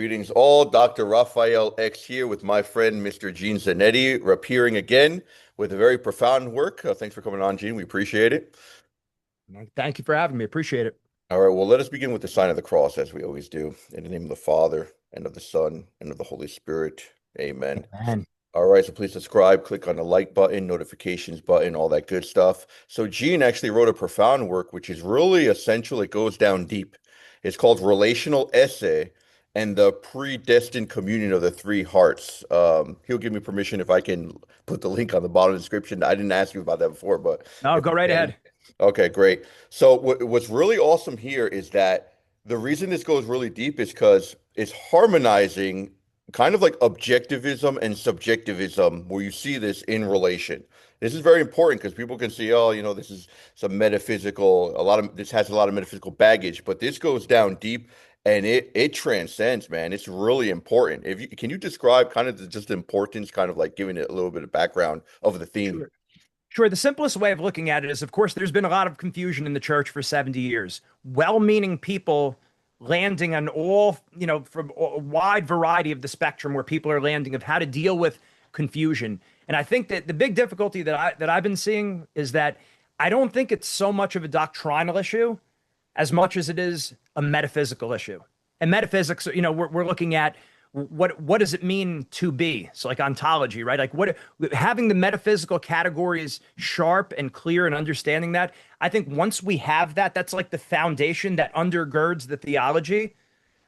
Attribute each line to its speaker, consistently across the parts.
Speaker 1: Greetings all. Dr. Raphael X here with my friend Mr. Gene Zannetti, appearing again with a very profound work. Thanks for coming on, Gene. We appreciate it.
Speaker 2: Thank you for having me. Appreciate it.
Speaker 1: All right, well, let us begin with the sign of the cross, as we always do. In the name of the Father, and of the Son, and of the Holy Spirit. Amen.
Speaker 2: Man,
Speaker 1: All right, so please subscribe, click on the like button, notifications button, all that good stuff. So Gene actually wrote a profound work, which is really essential. It goes down deep. It's called Relational Esse and the Predestined Communion of the Three Hearts. He'll give me permission if I can put the link on the bottom of the description. I didn't ask you about that before, but
Speaker 2: no,
Speaker 1: if
Speaker 2: go
Speaker 1: you
Speaker 2: right
Speaker 1: can.
Speaker 2: ahead.
Speaker 1: Okay, great. So what's really awesome here is that the reason this goes really deep is because it's harmonizing kind of like objectivism and subjectivism, where you see this in relation. This is very important because people can see, oh, this is some metaphysical, this has a lot of metaphysical baggage, but this goes down deep and it transcends, man. It's really important. Can you describe kind of just the importance, kind of like giving it a little bit of background of the theme?
Speaker 2: Sure. Sure. The simplest way of looking at it is, of course, there's been a lot of confusion in the church for 70 years. Well-meaning people landing on all, from a wide variety of the spectrum where people are landing of how to deal with confusion. And I think that the big difficulty that I've been seeing is that I don't think it's so much of a doctrinal issue as much as it is a metaphysical issue. And metaphysics, we're looking at what does it mean to be? So like ontology, right? Like what having the metaphysical categories sharp and clear and understanding that, I think once we have that, that's like the foundation that undergirds the theology.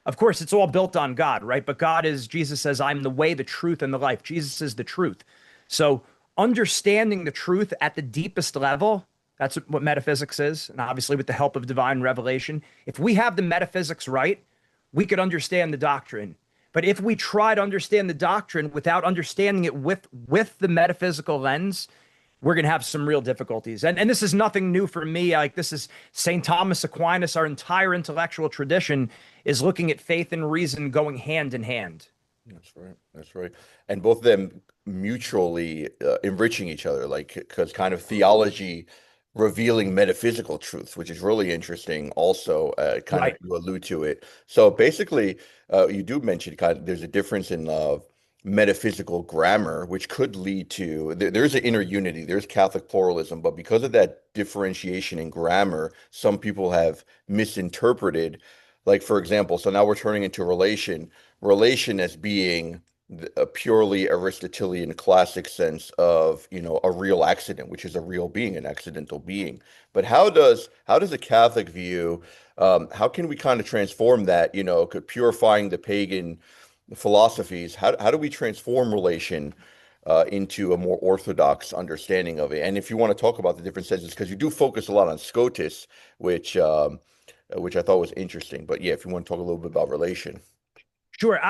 Speaker 2: Of course, it's all built on God, right? But God is, Jesus says, I'm the way, the truth, and the life. Jesus is the truth. So understanding the truth at the deepest level, that's what metaphysics is. And obviously with the help of divine revelation, if we have the metaphysics right, we could understand the doctrine. But if we try to understand the doctrine without understanding it with the metaphysical lens, we're going to have some real difficulties. And this is nothing new for me. Like this is St. Thomas Aquinas. Our entire intellectual tradition is looking at faith and reason going hand in hand.
Speaker 1: That's right. That's right. And both of them mutually enriching each other, like because kind of theology revealing metaphysical truths, which is really interesting. Also, kind of
Speaker 2: Right.
Speaker 1: you allude to it. So basically, you do mention kind of there's a difference in metaphysical grammar, which could lead to there's an inner unity. There's Catholic pluralism, but because of that differentiation in grammar, some people have misinterpreted. Like for example, so now we're turning into relation as being a purely Aristotelian classic sense of, a real accident, which is a real being, an accidental being. But how does a Catholic view, how can we kind of transform that, purifying the pagan philosophies? How do we transform relation into a more orthodox understanding of it? And if you want to talk about the different senses, because you do focus a lot on Scotus, which I thought was interesting. But yeah, if you want to talk a little bit about relation.
Speaker 2: Sure.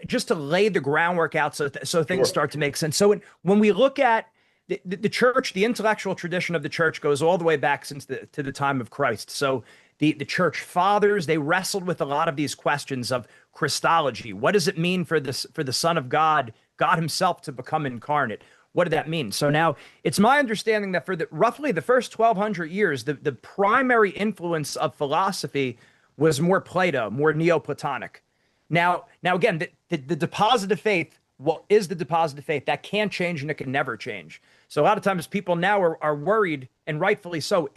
Speaker 2: Just to lay the groundwork out so things
Speaker 1: Sure.
Speaker 2: start to make sense. So when we look at the church, the intellectual tradition of the church goes all the way back to the time of Christ. So the church fathers, they wrestled with a lot of these questions of Christology. What does it mean for the Son of God, God himself to become incarnate? What did that mean? So now it's my understanding that for roughly the first 1200 years, the primary influence of philosophy was more Plato, more Neoplatonic. Now again, the deposit of faith, what is the deposit of faith? That can change and it can never change. So a lot of times people now are worried, and rightfully so,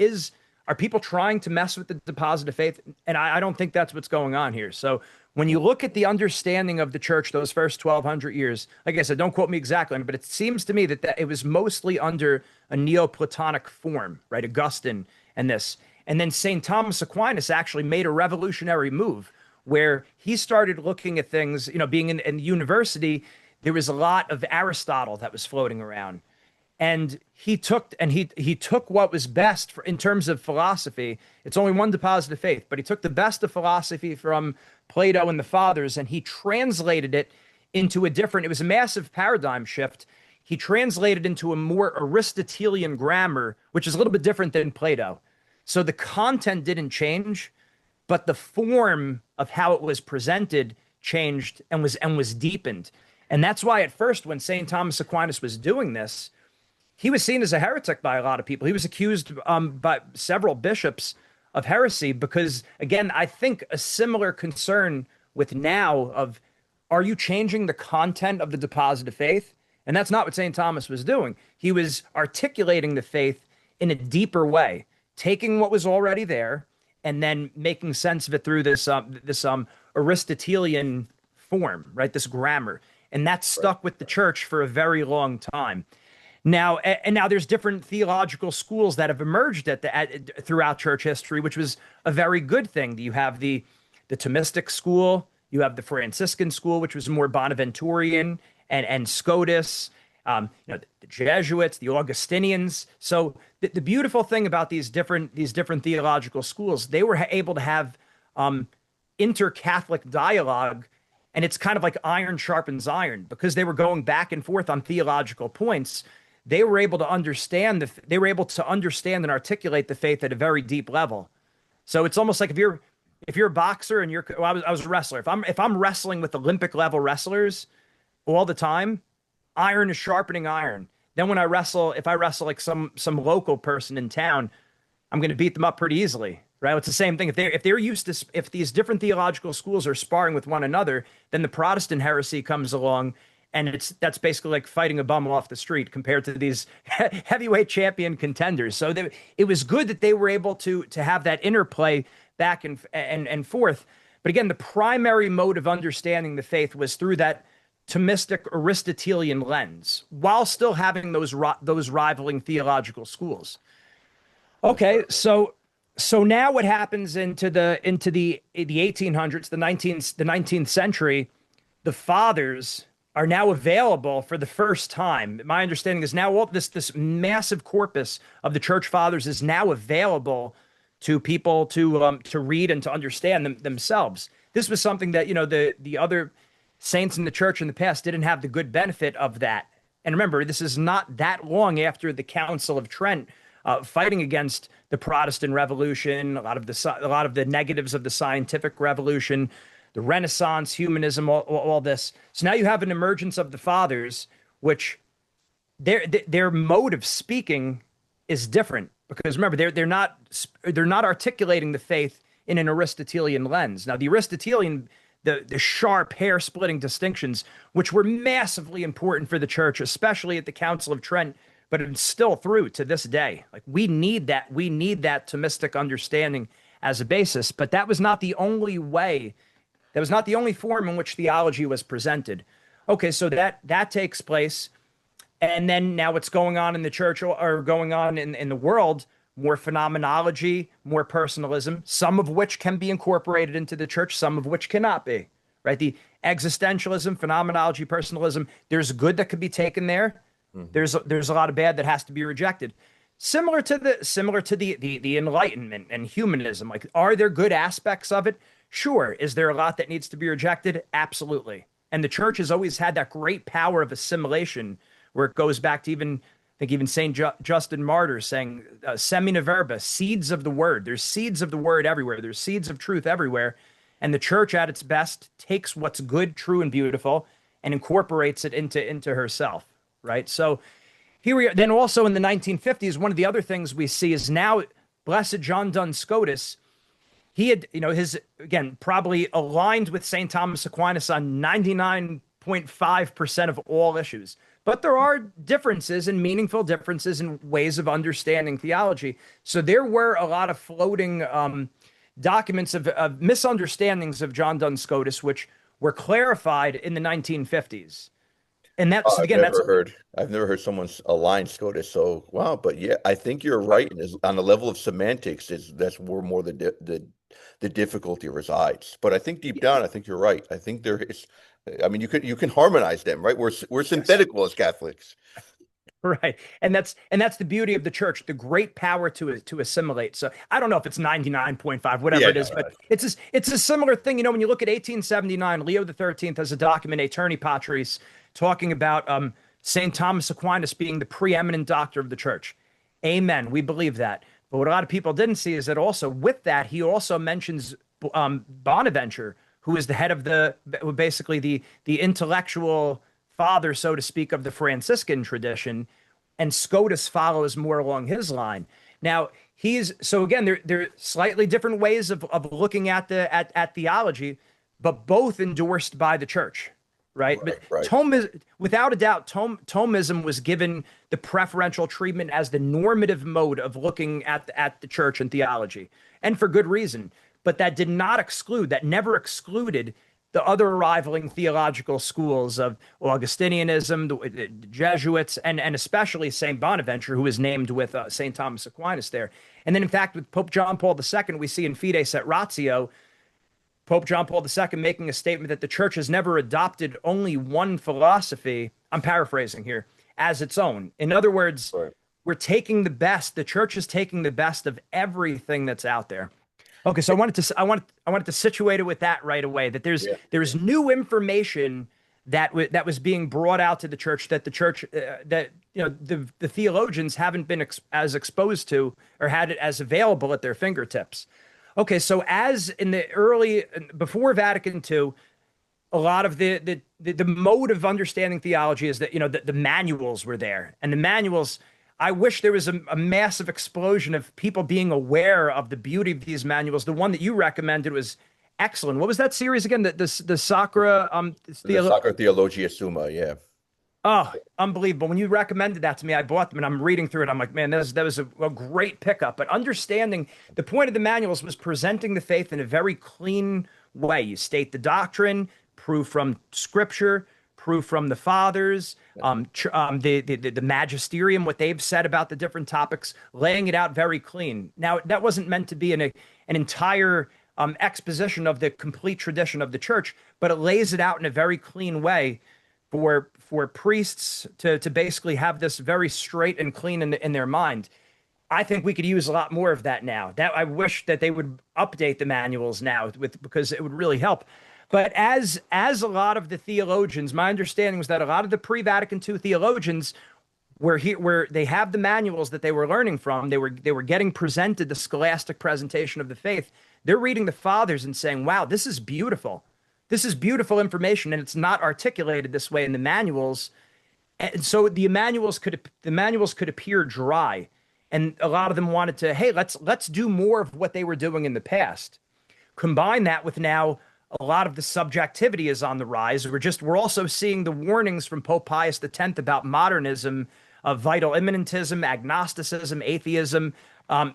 Speaker 2: are people trying to mess with the deposit of faith? And I don't think that's what's going on here. So when you look at the understanding of the church, those first 1200 years, like I said, don't quote me exactly on it, but it seems to me that it was mostly under a Neoplatonic form, right? Augustine and this. And then St. Thomas Aquinas actually made a revolutionary move where he started looking at things, being in university, there was a lot of Aristotle that was floating around. And he took what was best in terms of philosophy. It's only one deposit of faith, but he took the best of philosophy from Plato and the fathers, and he translated it into it was a massive paradigm shift. He translated into a more Aristotelian grammar, which is a little bit different than Plato. So the content didn't change, but the form of how it was presented changed and was deepened. And that's why at first, when St. Thomas Aquinas was doing this, he was seen as a heretic by a lot of people. He was accused by several bishops of heresy because, again, I think a similar concern with now of, are you changing the content of the deposit of faith? And that's not what St. Thomas was doing. He was articulating the faith in a deeper way, taking what was already there and then making sense of it through this Aristotelian form, right? This grammar. And that
Speaker 1: Right.
Speaker 2: stuck with the church for a very long time. Now, and now there's different theological schools that have emerged throughout church history, which was a very good thing. You have the Thomistic school, you have the Franciscan school, which was more Bonaventurian and Scotus, the Jesuits, the Augustinians. So the beautiful thing about these different theological schools, they were able to have inter-Catholic dialogue, and it's kind of like iron sharpens iron because they were going back and forth on theological points. They were able to understand and articulate the faith at a very deep level. So it's almost like if you're a boxer and well, I was a wrestler. If I'm wrestling with Olympic level wrestlers all the time, iron is sharpening iron. Then if I wrestle like some local person in town, I'm going to beat them up pretty easily, right? It's the same thing. If these different theological schools are sparring with one another, then the Protestant heresy comes along, and that's basically like fighting a bum off the street compared to these heavyweight champion contenders. So it was good that they were able to have that interplay back and forth. But again, the primary mode of understanding the faith was through that Thomistic Aristotelian lens, while still having those rivaling theological schools.
Speaker 1: That's
Speaker 2: Okay,
Speaker 1: right.
Speaker 2: so now what happens into the 1800s, the 19th century, the fathers are now available for the first time. My understanding is now all this massive corpus of the church fathers is now available to people to read and to understand themselves. This was something that the other saints in the church in the past didn't have the good benefit of that. And remember, this is not that long after the Council of Trent, fighting against the Protestant Revolution, a lot of the negatives of the scientific revolution, the Renaissance, humanism, all this. So now you have an emergence of the fathers, which their mode of speaking is different because remember they're not articulating the faith in an Aristotelian lens. Now the Aristotelian the sharp hair splitting distinctions, which were massively important for the church, especially at the Council of Trent, but it's still through to this day. Like we need that Thomistic understanding as a basis, but that was not the only way. That was not the only form in which theology was presented. Okay, so that takes place. And then now what's going on in the church or going on in the world, more phenomenology, more personalism, some of which can be incorporated into the church, some of which cannot be, right? The existentialism, phenomenology, personalism, there's good that could be taken there.
Speaker 1: Mhm.
Speaker 2: There's a lot of bad that has to be rejected. Similar to the Enlightenment and humanism. Like, are there good aspects of it? Sure. Is there a lot that needs to be rejected? Absolutely. And the church has always had that great power of assimilation, where it goes back to even Saint Justin Martyr saying, "Semina verba," seeds of the word. There's seeds of the word everywhere. There's seeds of truth everywhere, and the church, at its best, takes what's good, true, and beautiful, and incorporates it into herself. Right. So here we are. Then also in the 1950s, one of the other things we see is now Blessed John Duns Scotus. He had, his, again, probably aligned with St. Thomas Aquinas on 99.5% of all issues. But there are differences and meaningful differences in ways of understanding theology. So there were a lot of floating documents of misunderstandings of John Duns Scotus, which were clarified in the 1950s. And that's,
Speaker 1: Oh,
Speaker 2: again, that's
Speaker 1: I've never heard someone align SCOTUS. So wow, but yeah, I think you're right. And on the level of semantics, that's where more the difficulty resides. But I think deep down, I think you're right. I think there is. I mean, you can harmonize them, right? We're
Speaker 2: yes.
Speaker 1: synthetical as Catholics.
Speaker 2: Right. And that's the beauty of the church, the great power to assimilate. So I don't know if it's 99.5, whatever
Speaker 1: Yeah,
Speaker 2: it
Speaker 1: no,
Speaker 2: is,
Speaker 1: no,
Speaker 2: but it's a similar thing. When you look at 1879, Leo the 13th has a document, Aeterni Patris, talking about St. Thomas Aquinas being the preeminent doctor of the church. Amen. We believe that. But what a lot of people didn't see is that also with that, he also mentions Bonaventure, who is the head of basically the intellectual father, so to speak, of the Franciscan tradition, and Scotus follows more along his line. Now, he's so again, there are slightly different ways of looking at at theology, but both endorsed by the church, right? But
Speaker 1: Right, right.
Speaker 2: without a doubt, Thomism was given the preferential treatment as the normative mode of looking at the church and theology, and for good reason. But that did not exclude, that never excluded the other rivaling theological schools of Augustinianism, the Jesuits, and especially St. Bonaventure, who was named with St. Thomas Aquinas there. And then, in fact, with Pope John Paul II, we see in Fides et Ratio, Pope John Paul II making a statement that the church has never adopted only one philosophy, I'm paraphrasing here, as its own. In other words,
Speaker 1: Right.
Speaker 2: we're taking the best, the church is taking the best of everything that's out there. Okay, so I wanted to situate it with that right away. That
Speaker 1: Yeah.
Speaker 2: there's new information that was being brought out to the church that the church that the theologians haven't been as exposed to or had it as available at their fingertips. Okay, so as in the early before Vatican II, a lot of the mode of understanding theology is that the manuals were there, and the manuals. I wish there was a massive explosion of people being aware of the beauty of these manuals. The one that you recommended was excellent. What was that series again? The Sacra
Speaker 1: The Sacra Theologia Summa, yeah.
Speaker 2: Oh, unbelievable. When you recommended that to me, I bought them and I'm reading through it. I'm like, man, that was a great pickup. But understanding the point of the manuals was presenting the faith in a very clean way. You state the doctrine, proof from scripture, proof from the fathers, the magisterium, what they've said about the different topics, laying it out very clean. Now, that wasn't meant to be an entire exposition of the complete tradition of the church, but it lays it out in a very clean way for priests to basically have this very straight and clean in their mind. I think we could use a lot more of that now. That I wish that they would update the manuals now because it would really help. But as a lot of the theologians, my understanding was that a lot of the pre-Vatican II theologians were here where they have the manuals that they were learning from. They were getting presented the scholastic presentation of the faith. They're reading the fathers and saying, "Wow, this is beautiful. This is beautiful information, and it's not articulated this way in the manuals." And so the manuals could appear dry, and a lot of them wanted to, hey, let's do more of what they were doing in the past. Combine that with now a lot of the subjectivity is on the rise. We're also seeing the warnings from Pope Pius X about modernism, of vital immanentism, agnosticism, atheism.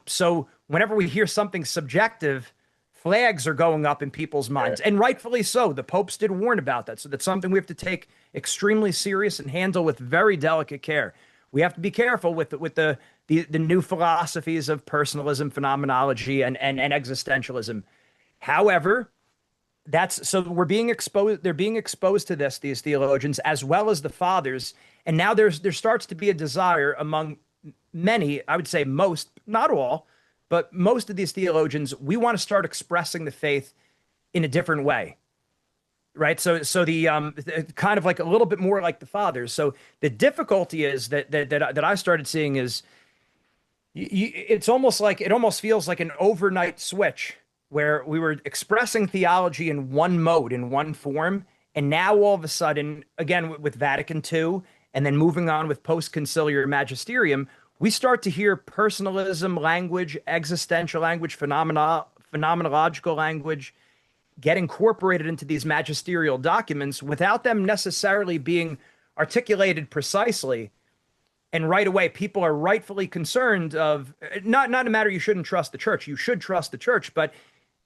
Speaker 2: So whenever we hear something subjective, flags are going up in people's minds, and rightfully so. The popes did warn about that, so that's something we have to take extremely serious and handle with very delicate care. We have to be careful with the new philosophies of personalism, phenomenology, and existentialism. However, that's so we're being exposed. They're being exposed to these theologians as well as the fathers, and now there starts to be a desire among many, I would say most, not all, but most of these theologians, we want to start expressing the faith in a different way, right? So the kind of like a little bit more like the fathers. So the difficulty is that I started seeing is it's almost like it almost feels like an overnight switch where we were expressing theology in one mode, in one form, and now all of a sudden, again with Vatican II, and then moving on with post-conciliar magisterium, we start to hear personalism language, existential language, phenomenological language get incorporated into these magisterial documents without them necessarily being articulated precisely. And right away, people are rightfully concerned of not a matter you shouldn't trust the church. You should trust the church, but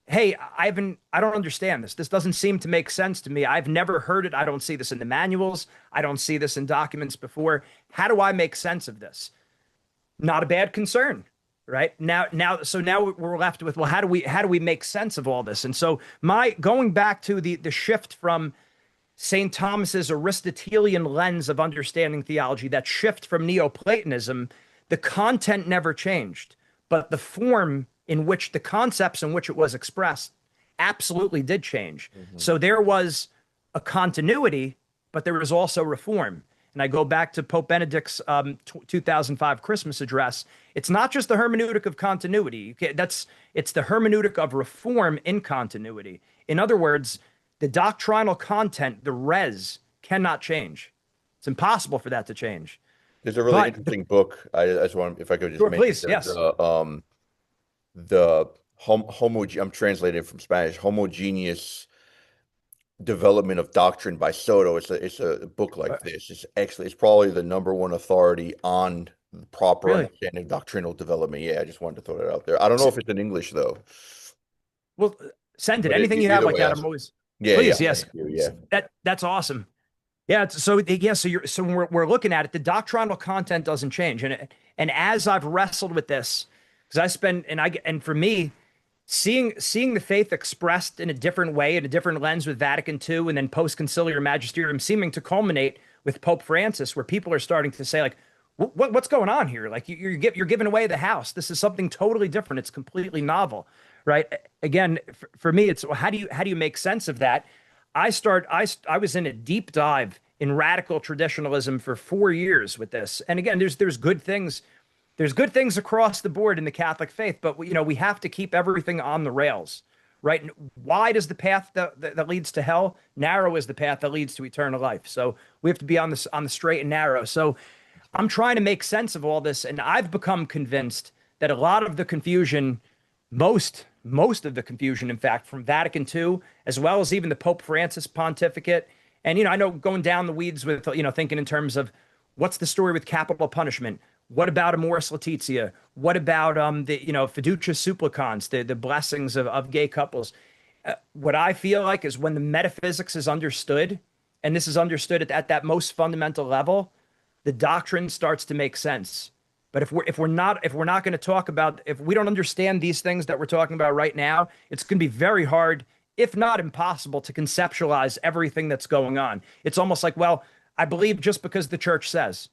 Speaker 2: hey, I don't understand this. This doesn't seem to make sense to me. I've never heard it. I don't see this in the manuals. I don't see this in documents before. How do I make sense of this? Not a bad concern, right? So now we're left with, well, how do we make sense of all this? And so my going back to the shift from St. Thomas's Aristotelian lens of understanding theology, that shift from Neoplatonism, the content never changed, but the form in which the concepts in which it was expressed absolutely did change. Mm-hmm. So there was a continuity, but there was also reform. And I go back to Pope Benedict's 2005 Christmas address. It's not just the hermeneutic of continuity. It's the hermeneutic of reform in continuity. In other words, the doctrinal content, the res, cannot change. It's impossible for that to change.
Speaker 1: There's a really interesting book. I just want, if I could just
Speaker 2: sure,
Speaker 1: mention,
Speaker 2: please, yes.
Speaker 1: I'm translating from Spanish, homogeneous Development of Doctrine by Soto. It's a book like this. It's excellent. It's probably the number one authority on the proper
Speaker 2: Really?
Speaker 1: understanding of doctrinal development. Yeah, I just wanted to throw that out there. I don't know
Speaker 2: S-
Speaker 1: if it's in English though,
Speaker 2: Well, send it.
Speaker 1: but
Speaker 2: Anything you have
Speaker 1: either
Speaker 2: like
Speaker 1: way,
Speaker 2: that, I'm always,
Speaker 1: yeah, yeah,
Speaker 2: please. Yes.
Speaker 1: thank you. Yeah.
Speaker 2: That's awesome. Yeah. So yeah. So when we're looking at it, the doctrinal content doesn't change. And as I've wrestled with this, because I spend, and for me, seeing the faith expressed in a different way, in a different lens with Vatican II, and then post-conciliar magisterium seeming to culminate with Pope Francis, where people are starting to say like, what's going on here? Like you're giving away the house. This is something totally different. It's completely novel, right? Again, for me, it's how do you make sense of that? I was in a deep dive in radical traditionalism for 4 years with this, and again, there's good things across the board in the Catholic faith, but we have to keep everything on the rails, right? And wide is the path that leads to hell. Narrow is the path that leads to eternal life. So we have to be on the straight and narrow. So I'm trying to make sense of all this, and I've become convinced that a lot of the confusion, most of the confusion, in fact, from Vatican II, as well as even the Pope Francis pontificate, and I know going down the weeds with thinking in terms of what's the story with capital punishment. What about Amoris Laetitia? What about the fiducia supplicans, the blessings of gay couples? What I feel like is when the metaphysics is understood, and this is understood at that most fundamental level, the doctrine starts to make sense. But if we're not going to talk about, if we don't understand these things that we're talking about right now, it's going to be very hard, if not impossible, to conceptualize everything that's going on. It's almost like, well, I believe just because the church says,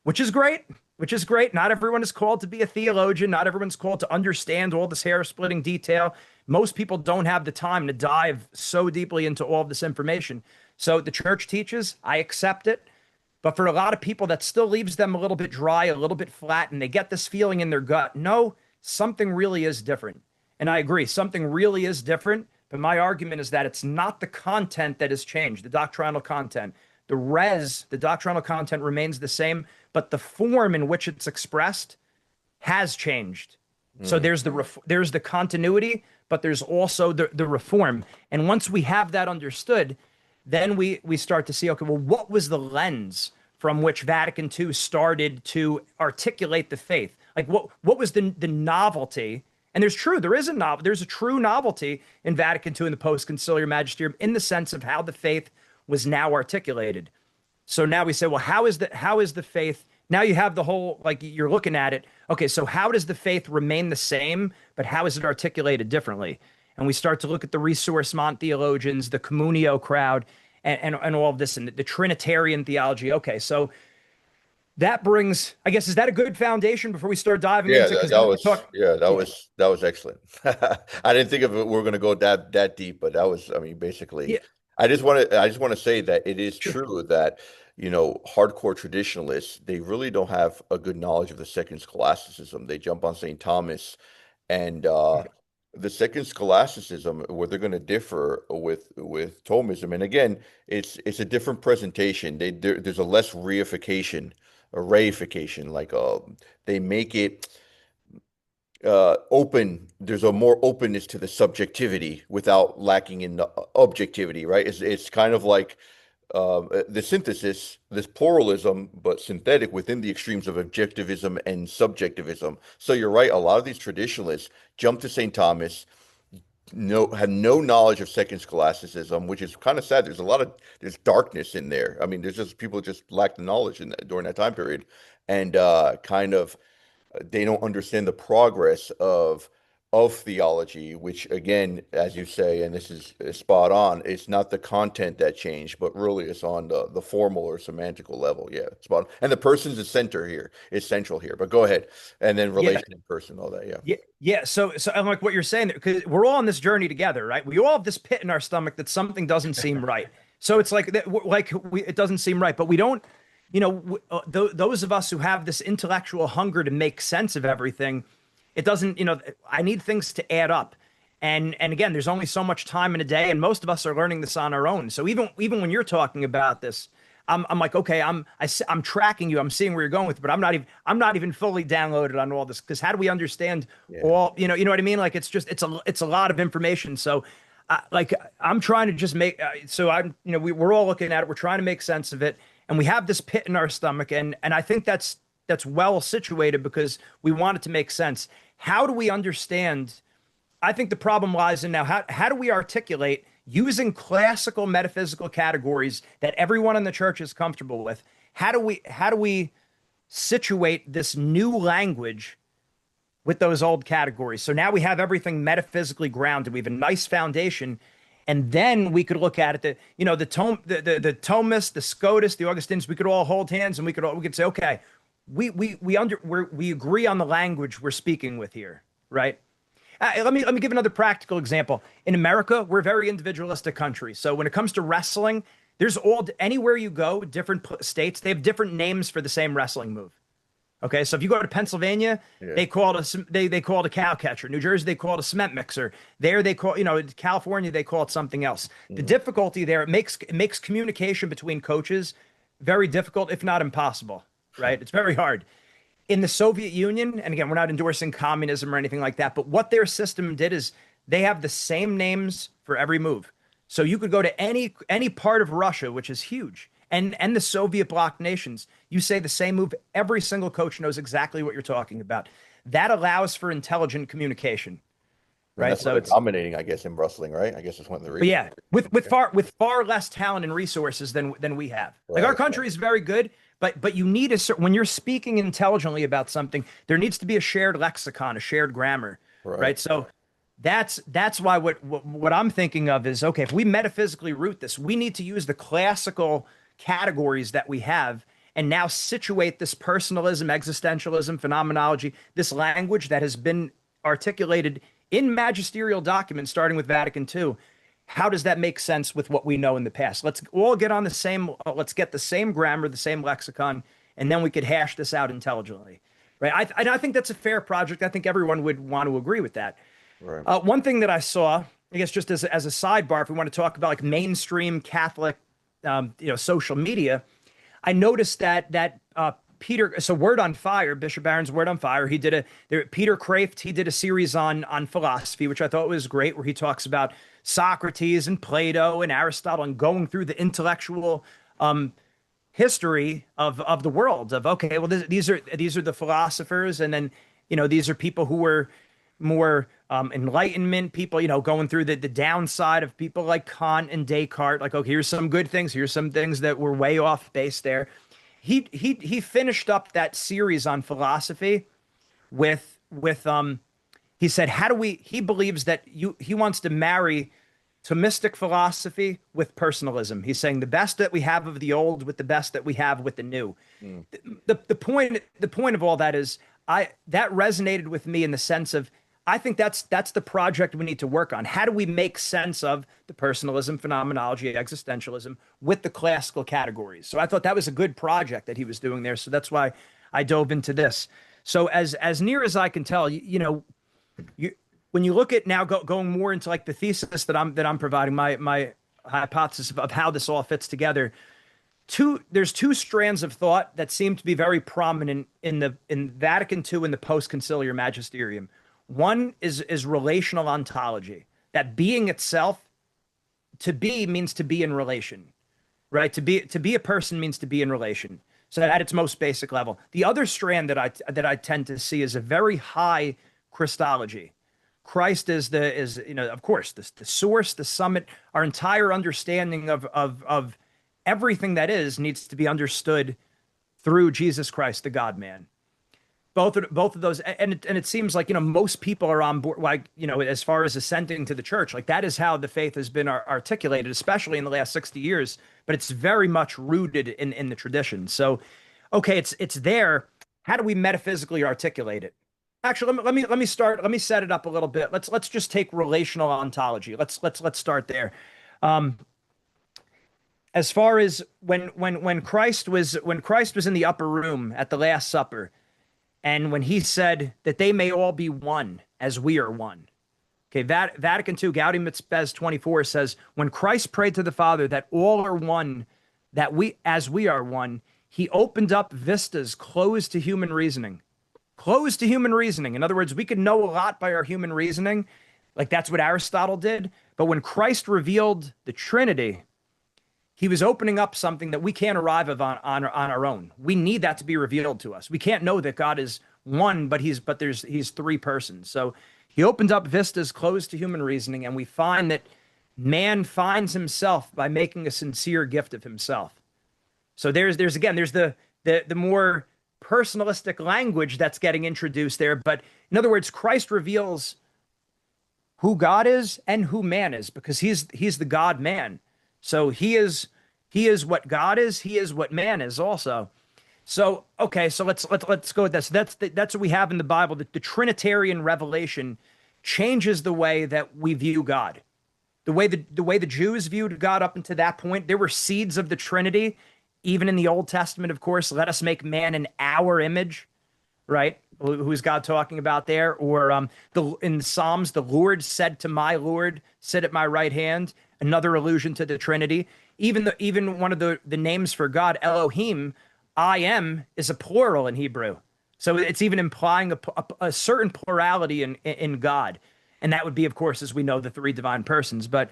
Speaker 2: which is great, which is great. Not everyone is called to be a theologian. Not everyone's called to understand all this hair splitting detail. Most people don't have the time to dive so deeply into all of this information. So the church teaches, I accept it. But for a lot of people, that still leaves them a little bit dry, a little bit flat, and they get this feeling in their gut. No, something really is different. And I agree, something really is different. But my argument is that it's not the content that has changed, the doctrinal content. The doctrinal content remains the same, but the form in which it's expressed has changed. So
Speaker 1: Mm.
Speaker 2: there's the continuity, but there's also the reform. And once we have that understood, then we start to see, okay, well, what was the lens from which Vatican II started to articulate the faith? Like what was the novelty? And there's a true novelty in Vatican II and the post-conciliar magisterium in the sense of how the faith was now articulated. So now we say, well, how is the faith? Now you have the whole, like you're looking at it. Okay, so how does the faith remain the same, but how is it articulated differently? And we start to look at the ressourcement theologians, the communio crowd, and all of this, and the Trinitarian theology. Okay, so that brings, I guess, is that a good foundation before we start diving
Speaker 1: Yeah,
Speaker 2: into?
Speaker 1: that,
Speaker 2: Because
Speaker 1: that
Speaker 2: then we
Speaker 1: was
Speaker 2: talk.
Speaker 1: yeah, that
Speaker 2: Yeah,
Speaker 1: was that was excellent. I didn't think of it we are going to go that deep, but that was, I mean, basically,
Speaker 2: yeah,
Speaker 1: I just want to say that it is
Speaker 2: sure.
Speaker 1: true that hardcore traditionalists, they really don't have a good knowledge of the second scholasticism. They jump on St. Thomas, and the second scholasticism, where they're going to differ with Thomism. And again, it's a different presentation. There's a less reification, a reification, like they make it open. There's a more openness to the subjectivity without lacking in the objectivity, right? It's kind of like the synthesis, this pluralism, but synthetic within the extremes of objectivism and subjectivism. So you're right. A lot of these traditionalists jump to St. Thomas, have no knowledge of second scholasticism, which is kind of sad. There's darkness in there. I mean, there's just people just lack the knowledge during that time period, and kind of they don't understand the progress of theology, which again, as you say, and this is spot on, it's not the content that changed, but really it's on the formal or semantical level. Yeah, spot on. And the person's the center here, is central here. But go ahead. And then
Speaker 2: Yeah,
Speaker 1: relation in person, all that. Yeah.
Speaker 2: yeah, yeah. So I'm like what you're saying, because we're all on this journey together, right? We all have this pit in our stomach that something doesn't seem right. So it's like it doesn't seem right, but we don't. Those of us who have this intellectual hunger to make sense of everything, it doesn't. I need things to add up, and again, there's only so much time in a day, and most of us are learning this on our own. So even when you're talking about this, I'm like, okay, I'm tracking you. I'm seeing where you're going with it, but I'm not even fully downloaded on all this, because how do we understand
Speaker 1: Yeah.
Speaker 2: all, you know what I mean? Like it's a lot of information. So like I'm trying to just make so I'm we're all looking at it, we're trying to make sense of it, and we have this pit in our stomach, and I think that's well situated because we want it to make sense. How do we understand? I think the problem lies in now how do we articulate using classical metaphysical categories that everyone in the church is comfortable with? How do we situate this new language with those old categories? So now we have everything metaphysically grounded. We have a nice foundation, and then we could look at it. The Thomists, the Scotists, the Augustinians. We could all hold hands, and we could say, okay, we agree on the language we're speaking with here, right? Let me give another practical example. In America, we're a very individualistic country. So when it comes to wrestling, there's all anywhere you go, different states, they have different names for the same wrestling move. Okay, so if you go to Pennsylvania,
Speaker 1: Yeah.
Speaker 2: they call it a cow catcher. New Jersey, they call it a cement mixer. There, they call California, they call it something else. The
Speaker 1: Mhm.
Speaker 2: difficulty there, it makes communication between coaches very difficult, if not impossible. Right? It's very hard. In the Soviet Union, and again, we're not endorsing communism or anything like that, but what their system did is they have the same names for every move. So you could go to any part of Russia, which is huge, and the Soviet bloc nations. You say the same move, every single coach knows exactly what you're talking about. That allows for intelligent communication,
Speaker 1: And
Speaker 2: right?
Speaker 1: that's why
Speaker 2: So
Speaker 1: they're
Speaker 2: it's
Speaker 1: dominating, I guess, in wrestling, right? I guess that's one of the
Speaker 2: but
Speaker 1: reasons.
Speaker 2: yeah, with far less talent and resources than we have. Like our
Speaker 1: Right, right,
Speaker 2: country is very good, but you need when you're speaking intelligently about soming, there needs to be a shared lexicon, a shared grammar,
Speaker 1: right.
Speaker 2: right? So that's why what I'm thinking of is okay, if we metaphysically root this, we need to use the classical categories that we have and now situate this personalism, existentialism, phenomenology, this language that has been articulated in magisterial documents starting with Vatican II. How does that make sense with what we know in the past? Let's all get on the same, let's get the same grammar, the same lexicon, and then we could hash this out intelligently. Right. I think that's a fair project. I think everyone would want to agree with that.
Speaker 1: Right.
Speaker 2: One thing that I saw, I guess, just as a sidebar, if we want to talk about like mainstream Catholic, social media, I noticed that Peter, so Word on Fire, Bishop Barron's Word on Fire, he did Peter Kraft, he did a series on philosophy, which I thought was great, where he talks about Socrates and Plato and Aristotle and going through the intellectual history of the world of okay, well these are the philosophers, and then these are people who were more enlightenment people, going through the downside of people like Kant and Descartes. Like, oh, here's some good things. Here's some things that were way off base there. He finished up that series on philosophy with he said, he believes that he wants to marry Thomistic philosophy with personalism. He's saying the best that we have of the old with the best that we have with the new.
Speaker 1: Mm.
Speaker 2: The point of all that is that resonated with me in the sense of I think that's the project we need to work on. How do we make sense of the personalism, phenomenology, existentialism with the classical categories? So I thought that was a good project that he was doing there. So that's why I dove into this. So as near as I can tell, when you look at now going more into like the thesis that I'm providing, my hypothesis of how this all fits together. There's two strands of thought that seem to be very prominent in Vatican II and the post-conciliar magisterium. One is relational ontology, that being itself, to be means to be in relation, right? To be a person means to be in relation. So at its most basic level. The other strand that I tend to see is a very high Christology. Christ is of course the source, the summit. Our entire understanding of everything that is needs to be understood through Jesus Christ, the God man. Both of those, and it seems like most people are on board, like as far as ascending to the church, like that is how the faith has been articulated, especially in the last 60 years. But it's very much rooted in the tradition. So, okay, it's there. How do we metaphysically articulate it? Actually, let me start. Let me set it up a little bit. Let's just take relational ontology. Let's start there. As far as when Christ was in the upper room at the Last Supper, and when he said that they may all be one as we are one. Okay, Vatican II, Gaudium et Spes 24 says, when Christ prayed to the Father that all are one, that as we are one, he opened up vistas closed to human reasoning. Closed to human reasoning. In other words, we could know a lot by our human reasoning. Like that's what Aristotle did. But when Christ revealed the Trinity, he was opening up something that we can't arrive on our own. We need that to be revealed to us. We can't know that God is one, but he's three persons. So he opened up vistas closed to human reasoning, and we find that man finds himself by making a sincere gift of himself. So there's again there's the more personalistic language that's getting introduced there. But in other words, Christ reveals who God is and who man is, because he's the God man. So he is what God is. He is what man is also. So okay, so let's go with this. That's what we have in the Bible. The Trinitarian revelation changes the way that we view God. The way the Jews viewed God up until that point, there were seeds of the Trinity, even in the Old Testament, of course. Let us make man in our image, right? Who's God talking about there? Or in the Psalms, the Lord said to my Lord, "Sit at my right hand." Another allusion to the Trinity. Even one of the names for God, Elohim, I am, is a plural in Hebrew. So it's even implying a certain plurality in God. And that would be, of course, as we know, the three divine persons. But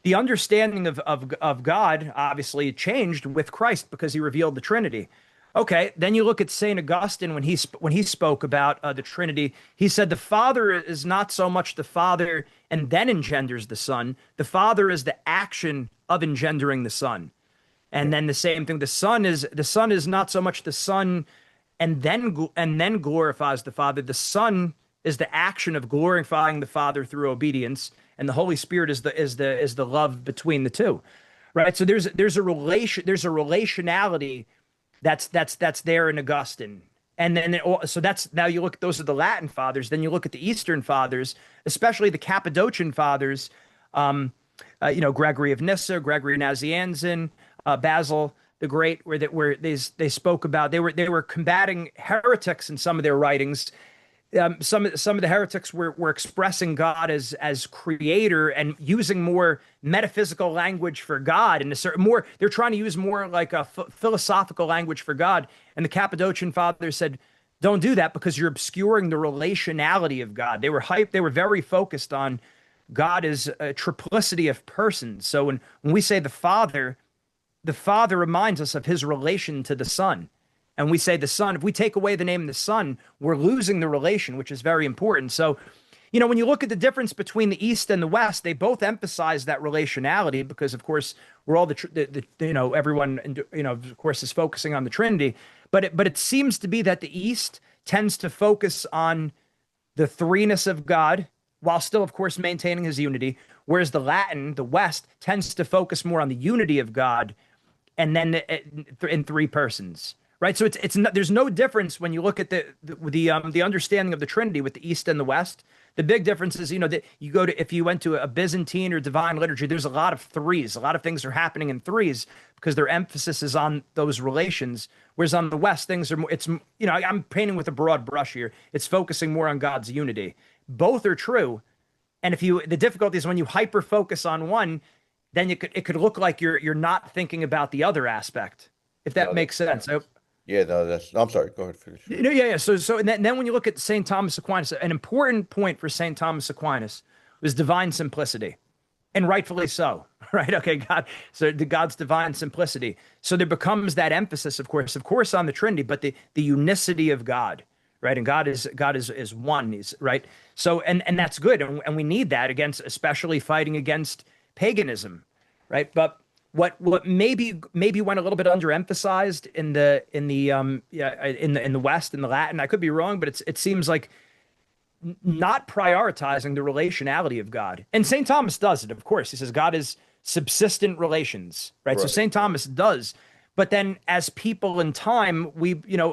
Speaker 2: the understanding of God obviously changed with Christ because he revealed the Trinity. Okay, then you look at Saint Augustine when he spoke about the Trinity. He said the Father is not so much the Father and then engenders the Son. The Father is the action of engendering the Son. And then the same thing. The Son is not so much the Son and then glorifies the Father. The Son is the action of glorifying the Father through obedience, and the Holy Spirit is the love between the two, right? So there's a relationality that's there in Augustine. And then so that's now you look at those are the Latin fathers. Then you look at the Eastern fathers, especially the Cappadocian fathers. Gregory of Nyssa, Gregory Nazianzen, Basil the Great, where they spoke about they were combating heretics in some of their writings. Some of the heretics were expressing God as creator and using more metaphysical language for God, and a certain more they're trying to use more like a philosophical language for God. And the Cappadocian fathers said, "Don't do that because you're obscuring the relationality of God." They were hyped. They were very focused on God as a triplicity of persons. So when we say the Father reminds us of his relation to the Son. And we say the Son, if we take away the name of the Son, we're losing the relation, which is very important. So, when you look at the difference between the East and the West, they both emphasize that relationality because, of course, we're all everyone, of course, is focusing on the Trinity. But it seems to be that the East tends to focus on the threeness of God while still, of course, maintaining his unity. Whereas the West, tends to focus more on the unity of God and then in three persons. Right, so it's not, there's no difference when you look at the understanding of the Trinity with the East and the West. The big difference is, that if you went to a Byzantine or divine liturgy, there's a lot of threes. A lot of things are happening in threes because their emphasis is on those relations. Whereas on the West, things are more, I'm painting with a broad brush here. It's focusing more on God's unity. Both are true, and the difficulty is when you hyper focus on one, then it could look like you're not thinking about the other aspect. If that
Speaker 1: No,
Speaker 2: makes sense.
Speaker 1: yeah, no, I'm sorry. Go ahead, finish.
Speaker 2: Yeah. So then when you look at Saint Thomas Aquinas, an important point for Saint Thomas Aquinas was divine simplicity, and rightfully so, right? Okay, God's divine simplicity. So there becomes that emphasis, of course, on the Trinity, but the unicity of God, right? And God is one, is right. So and that's good, and we need that especially fighting against paganism, right? But what maybe went a little bit underemphasized in the West, in the Latin. I could be wrong, but it seems like not prioritizing the relationality of God. And St. Thomas does it, of course. He says God is subsistent relations, right? So
Speaker 1: Right.
Speaker 2: St. Thomas does. But then as people in time,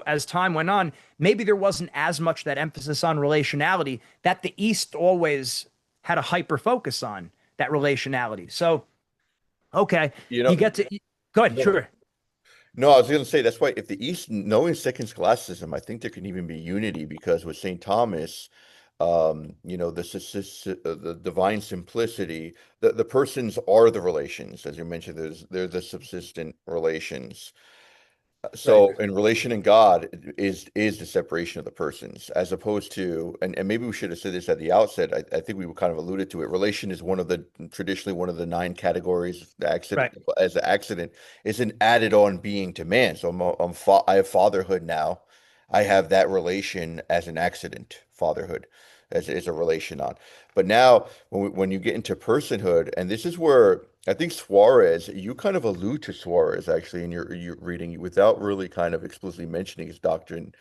Speaker 2: as time went on, maybe there wasn't as much that emphasis on relationality that the East always had a hyper focus on that relationality. So, okay,
Speaker 1: You
Speaker 2: you
Speaker 1: know,
Speaker 2: get to go ahead,
Speaker 1: no,
Speaker 2: sure.
Speaker 1: no, I was going to say that's why if the East, knowing second scholasticism, I think there can even be unity because with St. Thomas, the divine simplicity, the persons are the relations, as you mentioned. They're the subsistent relations.
Speaker 2: Right.
Speaker 1: So in relation in God is the separation of the persons as opposed to and maybe we should have said this at the outset. I think we kind of alluded to it. Relation is one of the traditionally one of the nine categories. The accident
Speaker 2: Right.
Speaker 1: as the accident is an added on being to man. So I have fatherhood now. I have that relation as an accident, fatherhood as is a relation on. But now when you get into personhood, and this is where I think Suarez, you kind of allude to Suarez actually in your reading without really kind of explicitly mentioning his doctrine.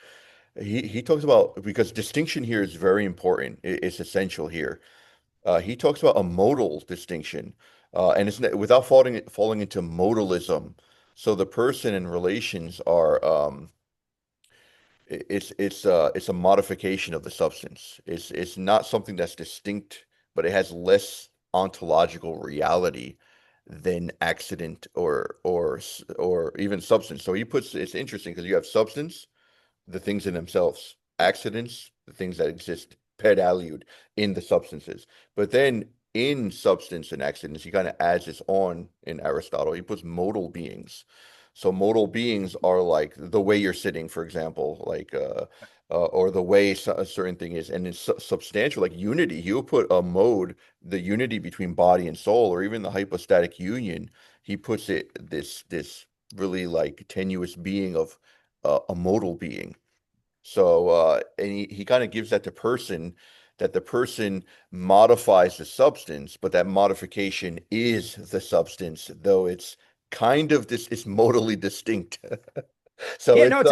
Speaker 1: He talks about because distinction here is very important. It's essential here. He talks about a modal distinction, and it's without falling into modalism. So the person and relations are it's a modification of the substance. It's not something that's distinct, but it has less ontological reality than accident or even substance. So he puts it's interesting because you have substance, the things in themselves, accidents, the things that exist ped valued in the substances. But then in substance and accidents, he kind of adds this on in Aristotle. He puts modal beings. So modal beings are like the way you're sitting, for example, or the way a certain thing is, and it's substantial, like unity. He'll put a mode, the unity between body and soul, or even the hypostatic union. He puts it this really like tenuous being of a modal being. So, and he kind of gives that to person, that the person modifies the substance, but that modification is the substance, though it's kind of this, it's modally distinct. So
Speaker 2: Yeah, no,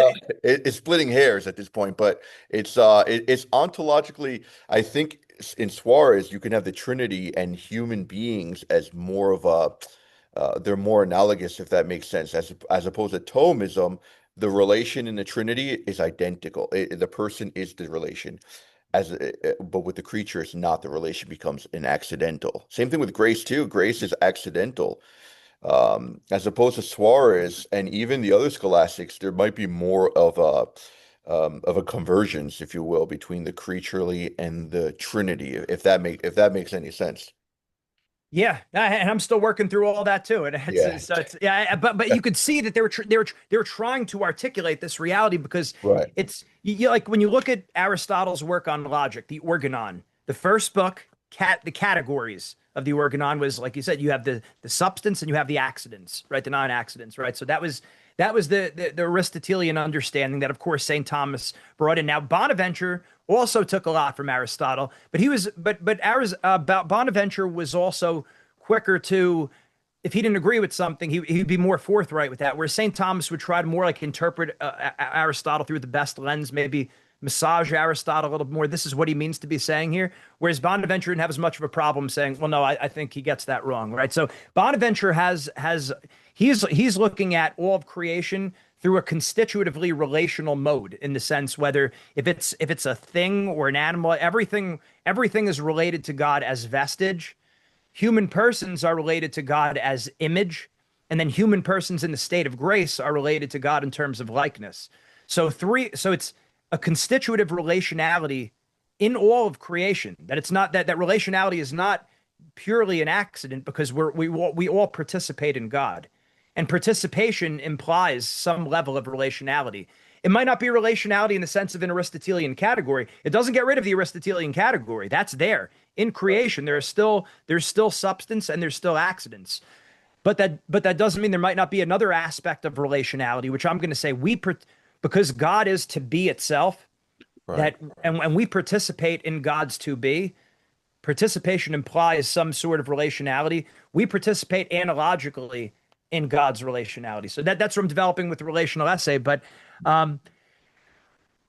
Speaker 1: it's splitting hairs at this point, but it's ontologically, I think in Suarez you can have the Trinity and human beings as more of a they're more analogous if that makes sense as opposed to Thomism. The relation in the Trinity is identical. The person is the relation but with the creature it's not. The relation becomes an accidental. Same thing with grace too. Grace is accidental, as opposed to Suarez and even the other scholastics. There might be more of a convergence, if you will, between the creaturely and the Trinity, if that makes any sense.
Speaker 2: yeah, and I'm still working through all that too. And
Speaker 1: Yeah.
Speaker 2: so it's yeah, but you could see that they were trying to articulate this reality because
Speaker 1: Right.
Speaker 2: it's like when you look at Aristotle's work on logic, the Organon, the first book, the categories of the Organon was like you said, you have the substance and you have the accidents, right? The non-accidents, right? So that was the Aristotelian understanding that, of course, St. Thomas brought in. Now, Bonaventure also took a lot from Aristotle, but he was, Bonaventure was also quicker to, if he didn't agree with something, he'd be more forthright with that. Whereas St. Thomas would try to more like interpret Aristotle through the best lens, maybe massage Aristotle a little more. This is what he means to be saying here. Whereas Bonaventure didn't have as much of a problem saying, well, no, I think he gets that wrong, right? So Bonaventure has he's looking at all of creation through a constitutively relational mode in the sense whether if it's a thing or an animal, everything is related to God as vestige. Human persons are related to God as image, and then human persons in the state of grace are related to God in terms of likeness. So it's a constitutive relationality in all of creation. That it's not that relationality is not purely an accident because we all participate in God. And participation implies some level of relationality. It might not be relationality in the sense of an Aristotelian category. It doesn't get rid of the Aristotelian category. That's there. In creation, there's still substance and there's still accidents. But that doesn't mean there might not be another aspect of relationality, which I'm going to say because God is to be itself,
Speaker 1: Right.
Speaker 2: that and we participate in God's to be. Participation implies some sort of relationality. We participate analogically in God's relationality. So that's what I'm developing with the relational essay. But um,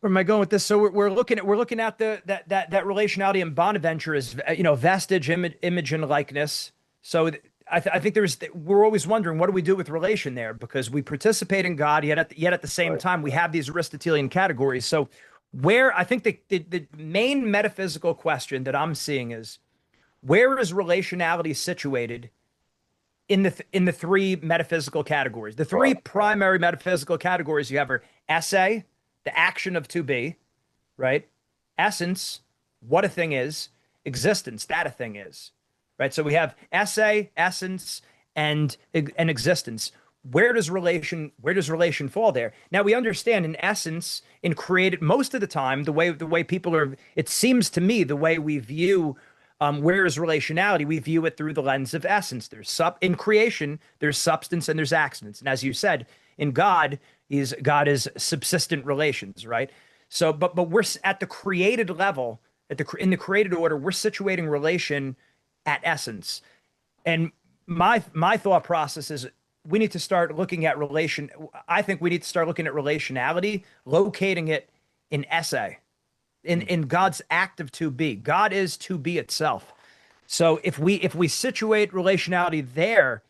Speaker 2: where am I going with this? So we're looking at that relationality in Bonaventure is vestige, image, and likeness. So I think we're always wondering what do we do with relation there because we participate in God yet at the same
Speaker 1: Right.
Speaker 2: time we have these Aristotelian categories. So where I think the main metaphysical question that I'm seeing is where is relationality situated in the three metaphysical categories? The three
Speaker 1: Right.
Speaker 2: primary metaphysical categories you have are esse, the action of to be, right? Essence, what a thing is, existence, that a thing is, right? So we have esse, essence, and existence. where does relation fall there? Now we understand in essence, in created most of the time, the way people are, it seems to me, the way we view where is relationality, we view it through the lens of essence. There's sub in creation, there's substance and there's accidents. And as you said, in God is subsistent relations, right? So, but we're at the created level, in the created order, we're situating relation at essence. And my thought process is we need to start looking at relation. I think we need to start looking at relationality, locating it in esse, in God's act of to be. God is to be itself. So if we situate relationality there,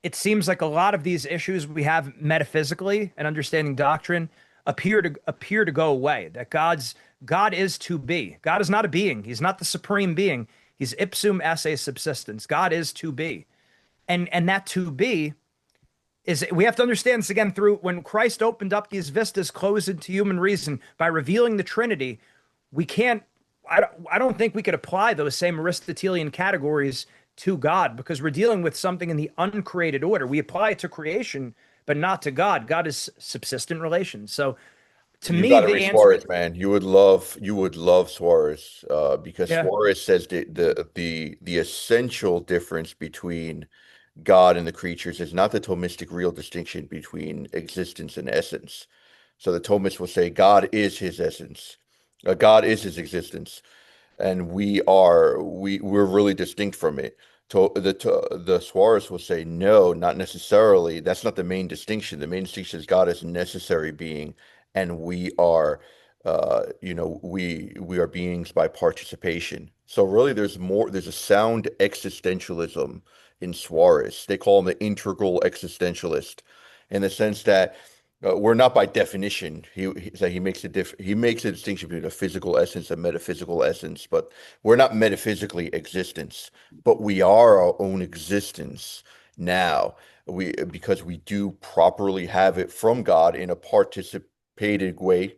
Speaker 2: it seems like a lot of these issues we have metaphysically and understanding doctrine appear to go away. That God is to be. God is not a being. He's not the supreme being. He's ipsum esse subsistence. God is to be. And that to be is, we have to understand this again, through when Christ opened up these vistas closed into human reason by revealing the Trinity. We can't, I don't think we could apply those same Aristotelian categories to God, because we're dealing with something in the uncreated order. We apply it to creation, but not to God. God is subsistent relations. So to
Speaker 1: You
Speaker 2: me,
Speaker 1: got to
Speaker 2: the
Speaker 1: read
Speaker 2: answer,
Speaker 1: Suarez, man. You would love Suarez, because
Speaker 2: yeah,
Speaker 1: Suarez says the essential difference between God and the creatures is not the Thomistic real distinction between existence and essence. So the Thomist will say God is his essence, God is his existence, and we're really distinct from it. The Suarez will say no, not necessarily. That's not the main distinction. The main distinction is God is necessary being, and we are, we are beings by participation. So really, there's more. There's a sound existentialism in Suarez. They call him the integral existentialist, in the sense that we're not by definition. He makes a distinction between a physical essence and metaphysical essence, but we're not metaphysically existence, but we are our own existence now. Because we do properly have it from God in a participated way,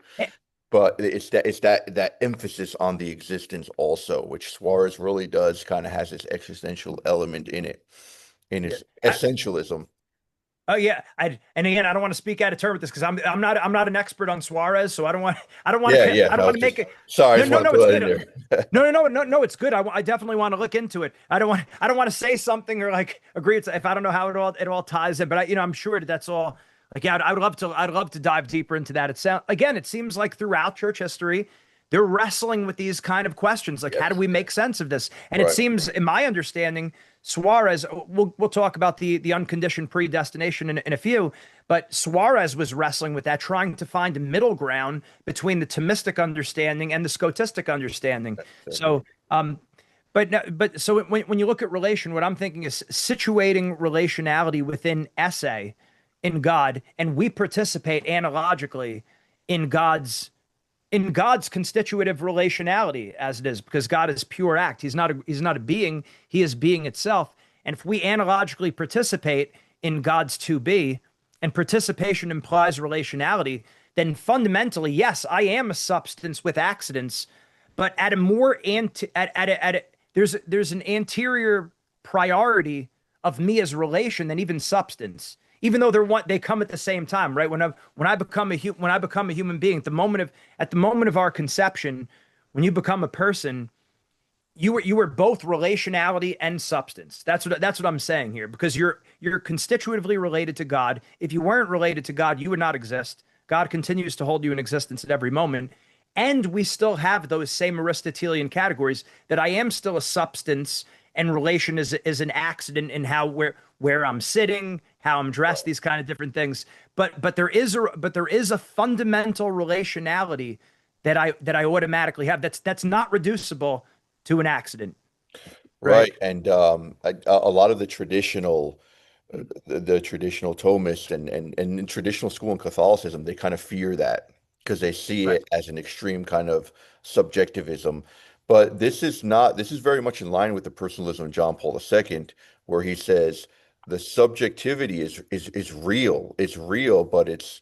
Speaker 1: but it's that emphasis on the existence also, which Suarez really does kind of has this existential element in it, in
Speaker 2: yeah.
Speaker 1: his essentialism.
Speaker 2: Oh yeah, and again, I don't want to speak out of turn with this because I'm not an expert on Suarez, so I don't want
Speaker 1: Yeah,
Speaker 2: to
Speaker 1: yeah.
Speaker 2: I don't
Speaker 1: No,
Speaker 2: want
Speaker 1: it's
Speaker 2: to
Speaker 1: just
Speaker 2: make it.
Speaker 1: sorry, I
Speaker 2: No,
Speaker 1: just
Speaker 2: no,
Speaker 1: want to
Speaker 2: no,
Speaker 1: put
Speaker 2: it's
Speaker 1: that
Speaker 2: good.
Speaker 1: in there.
Speaker 2: No, it's good. I definitely want to look into it. I don't want to say something or like agree. It's, if I don't know how it all ties in, but I'm sure that's all. Like, yeah, I'd love to dive deeper into that. It seems like throughout church history, they're wrestling with these kind of questions, like how do
Speaker 1: Yes,
Speaker 2: we make sense of this? And it
Speaker 1: right.
Speaker 2: seems, in my understanding, Suarez. We'll talk about the unconditioned predestination in a few, but Suarez was wrestling with that, trying to find a middle ground between the Thomistic understanding and the Scotistic understanding.
Speaker 1: Certainly.
Speaker 2: So, so when you look at relation, what I'm thinking is situating relationality within esse, in God, and we participate analogically in God's constitutive relationality as it is, because God is pure act. He's not a being, he is being itself. And if we analogically participate in God's to be, and participation implies relationality, then fundamentally, yes, I am a substance with accidents, but at a more at a, there's an anterior priority of me as relation than even substance, even though they come at the same time, right? When I become a human being, at the moment of our conception, when you become a person, you were both relationality and substance. That's what I'm saying here, because you're constitutively related to God. If you weren't related to God, you would not exist. God continues to hold you in existence at every moment. And we still have those same Aristotelian categories, that I am still a substance, and relation is an accident in where I'm sitting, how I'm dressed, these kind of different things. But there is a fundamental relationality that I automatically have, that's not reducible to an accident, right?
Speaker 1: Right. And a lot of the traditional Thomists and in traditional school in Catholicism, they kind of fear that because they see
Speaker 2: Right.
Speaker 1: it as an extreme kind of subjectivism. But this is very much in line with the personalism of John Paul II, where he says the subjectivity is real. It's real, but it's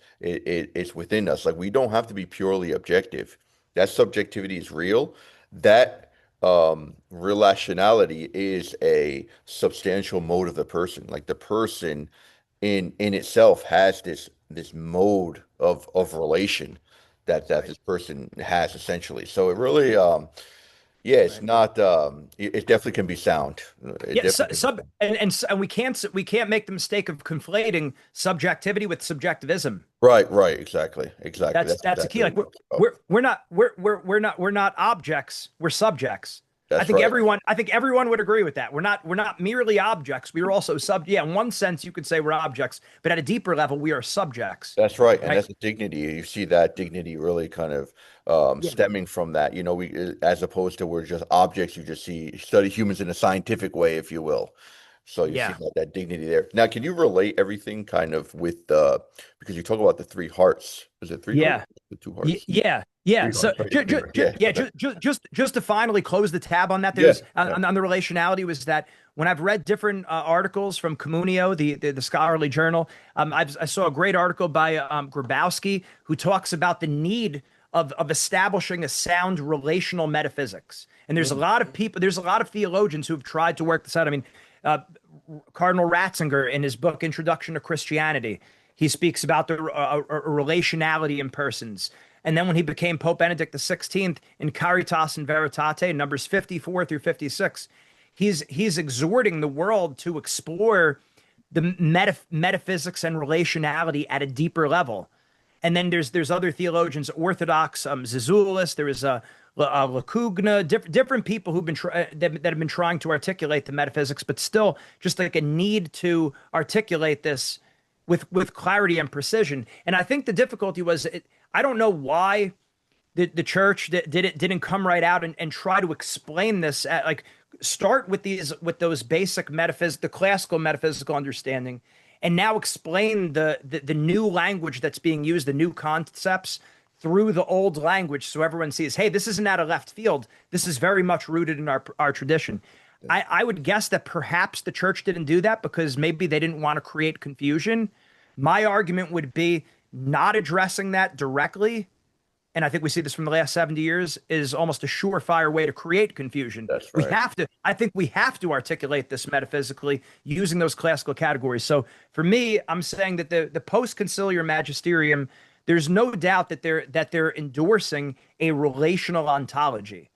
Speaker 1: within us. Like, we don't have to be purely objective. That subjectivity is real. That relationality is a substantial mode of the person. Like, the person in itself has this mode of relation that
Speaker 2: Right.
Speaker 1: this person has essentially. So it really yeah, it's
Speaker 2: Right.
Speaker 1: not it definitely can be sound. It
Speaker 2: Yeah,
Speaker 1: definitely can be sound.
Speaker 2: and we can't make the mistake of conflating subjectivity with subjectivism.
Speaker 1: Right, right, exactly. Exactly.
Speaker 2: That's
Speaker 1: That's
Speaker 2: that's a
Speaker 1: exactly
Speaker 2: key.
Speaker 1: what
Speaker 2: Like
Speaker 1: it talks about.
Speaker 2: we're not objects. We're subjects. I
Speaker 1: That's
Speaker 2: think
Speaker 1: right.
Speaker 2: everyone would agree with that. We're not merely objects. We are also Yeah, in one sense, you could say we're objects, but at a deeper level, we are subjects.
Speaker 1: That's right, and
Speaker 2: Right?
Speaker 1: that's the dignity. You see that dignity really kind of
Speaker 2: Yeah.
Speaker 1: stemming from that. We as opposed to we're just objects. You just study humans in a scientific way, if you will. So you see
Speaker 2: Yeah.
Speaker 1: that dignity there. Now, can you relate everything kind of with because you talk about the three hearts? Is it three hearts?
Speaker 2: Yeah.
Speaker 1: The two hearts?
Speaker 2: Yeah, yeah.
Speaker 1: Three
Speaker 2: So,
Speaker 1: hearts, right? Yeah.
Speaker 2: yeah, just to finally close the tab on that,
Speaker 1: Yeah.
Speaker 2: there's
Speaker 1: Yeah.
Speaker 2: on the relationality was that when I've read different articles from Communio, the scholarly journal, I saw a great article by Grabowski who talks about the need of establishing a sound relational metaphysics. And there's a
Speaker 1: Mm.
Speaker 2: lot of people, there's a lot of theologians who've tried to work this out. I mean, uh, Cardinal Ratzinger in his book Introduction to Christianity, he speaks about the relationality in persons. And then when he became Pope Benedict XVI in Caritas in Veritate, numbers 54 through 56, he's exhorting the world to explore the metaphysics and relationality at a deeper level. And then there's other theologians, Orthodox, Zizulis, there is Lacugna, different people who've been that have been trying to articulate the metaphysics, but still just like a need to articulate this with clarity and precision. And I think the difficulty was I don't know why the church didn't come right out and try to explain this like start with those basic metaphysics, the classical metaphysical understanding, and now explain the new language that's being used, the new concepts through the old language, so everyone sees, hey, this isn't out of left field. This is very much rooted in our tradition. I would guess that perhaps the church didn't do that because maybe they didn't want to create confusion. My argument would be not addressing that directly, and I think we see this from the last 70 years, is almost a surefire way to create confusion.
Speaker 1: That's right.
Speaker 2: I think we have to articulate this metaphysically using those classical categories. So for me, I'm saying that the post-conciliar magisterium, there's no doubt that they're endorsing a relational ontology.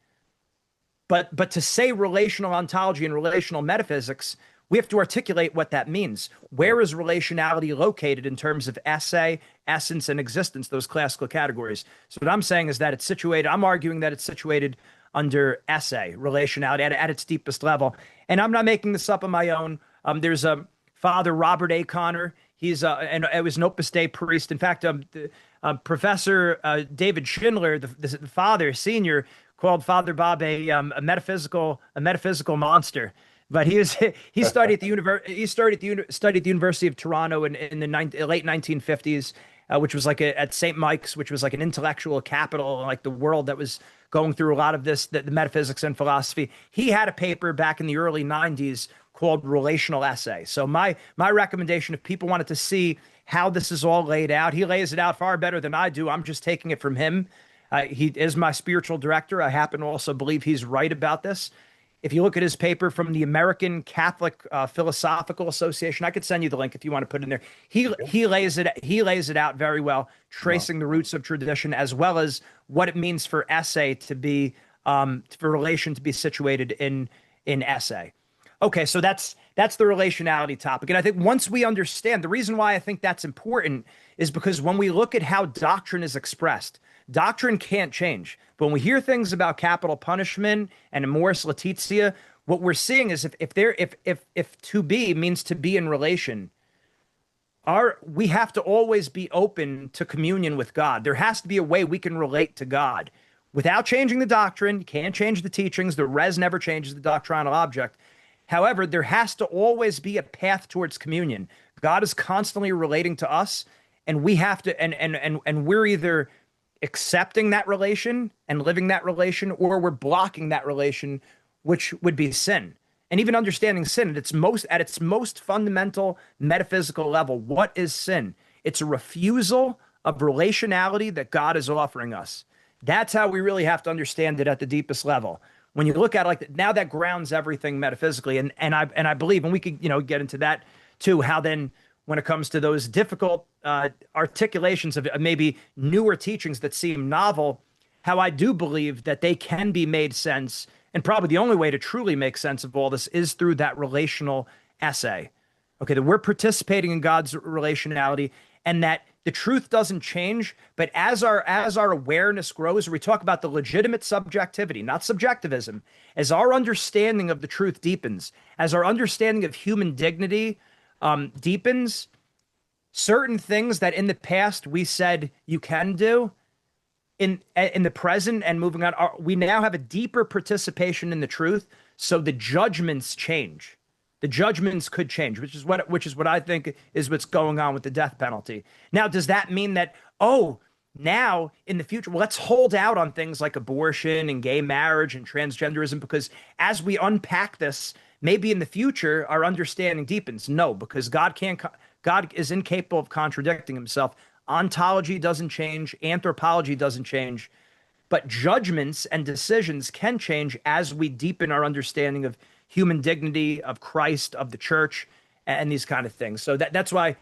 Speaker 2: But to say relational ontology and relational metaphysics, we have to articulate what that means. Where is relationality located in terms of esse, essence, and existence, those classical categories? So what I'm saying is that it's situated, I'm arguing that it's situated under esse, relationality, at its deepest level. And I'm not making this up on my own. There's a Father Robert A. Connor. He's and it was an Opus Dei priest. In fact, Professor David Schindler, the father senior, called Father Bob a metaphysical monster. But he studied at the studied at the University of Toronto in the late 1950s, which was like at St. Mike's, which was like an intellectual capital, like the world that was going through a lot of this, the metaphysics and philosophy. He had a paper back in the early 90s called Relational Essay. So my recommendation, if people wanted to see how this is all laid out, he lays it out far better than I do. I'm just taking it from him. He is my spiritual director. I happen to also believe he's right about this. If you look at his paper from the American Catholic Philosophical Association, I could send you the link if you want to put it in there. He lays it out very well,
Speaker 1: Wow.
Speaker 2: tracing the roots of tradition as well as what it means for essay to be for relation to be situated in essay. Okay, so that's the relationality topic. And I think once we understand, the reason why I think that's important is because when we look at how doctrine is expressed, doctrine can't change. But when we hear things about capital punishment and amoris laetitia, what we're seeing is if to be means to be in relation, we have to always be open to communion with God. There has to be a way we can relate to God without changing the doctrine. You can't change the teachings. The res never changes the doctrinal object. However, there has to always be a path towards communion. God is constantly relating to us, and we have to, and we're either accepting that relation and living that relation, or we're blocking that relation, which would be sin. And even understanding sin at its most fundamental metaphysical level, what is sin? It's a refusal of relationality that God is offering us. That's how we really have to understand it at the deepest level. When you look at it like that, now that grounds everything metaphysically, and I believe, and we could get into that too. How then when it comes to those difficult articulations of maybe newer teachings that seem novel, how I do believe that they can be made sense. And probably the only way to truly make sense of all this is through that relational essay. Okay, that we're participating in God's relationality and that the truth doesn't change, but as our awareness grows, we talk about the legitimate subjectivity, not subjectivism, as our understanding of the truth deepens, as our understanding of human dignity deepens, certain things that in the past we said you can do in the present and moving on, we now have a deeper participation in the truth. So the judgments change. The judgments could change, which is what I think is what's going on with the death penalty. Now, does that mean that, oh, now in the future, well, let's hold out on things like abortion and gay marriage and transgenderism, because as we unpack this, maybe in the future our understanding deepens? No, because God is incapable of contradicting himself. Ontology doesn't change, anthropology doesn't change, but judgments and decisions can change as we deepen our understanding of human dignity, of Christ, of the church, and these kind of things. So that's why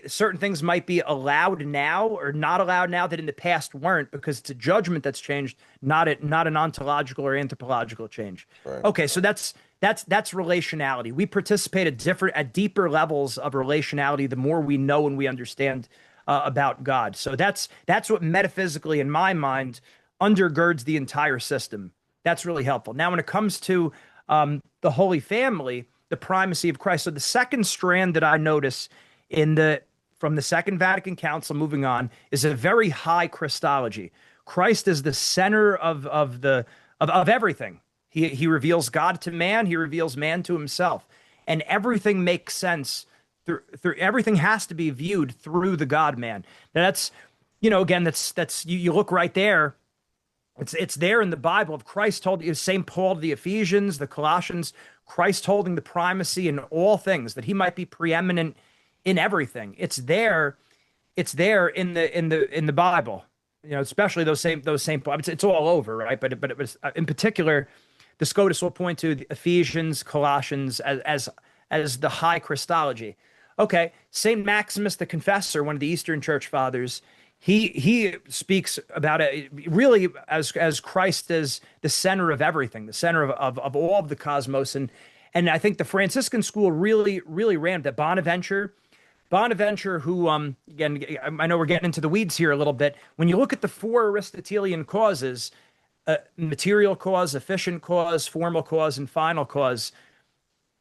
Speaker 2: certain things might be allowed now or not allowed now that in the past weren't, because it's a judgment that's changed, not an ontological or anthropological change.
Speaker 1: Right.
Speaker 2: Okay, so that's relationality. We participate at deeper levels of relationality the more we know and we understand about God. So that's what metaphysically, in my mind, undergirds the entire system. That's really helpful. Now, when it comes to the Holy Family, the primacy of Christ. So the second strand that I notice from the Second Vatican Council moving on is a very high Christology. Christ is the center of everything. He reveals God to man. He reveals man to himself, and everything makes sense through everything has to be viewed through the God man. Now that's, again, that's you look right there. It's there in the Bible of Christ told St. Paul to the Ephesians, the Colossians, Christ holding the primacy in all things, that he might be preeminent in everything. It's there in the Bible, especially those same it's all over, right? But it was in particular, the SCOTUS will point to the Ephesians, Colossians as the high Christology. Okay, Saint Maximus the Confessor, one of the Eastern Church Fathers, he speaks about it really as Christ as the center of everything, the center of all of the cosmos, and I think the Franciscan school really ran that. Bonaventure, who again, I know we're getting into the weeds here a little bit. When you look at the four Aristotelian causes, material cause, efficient cause, formal cause, and final cause,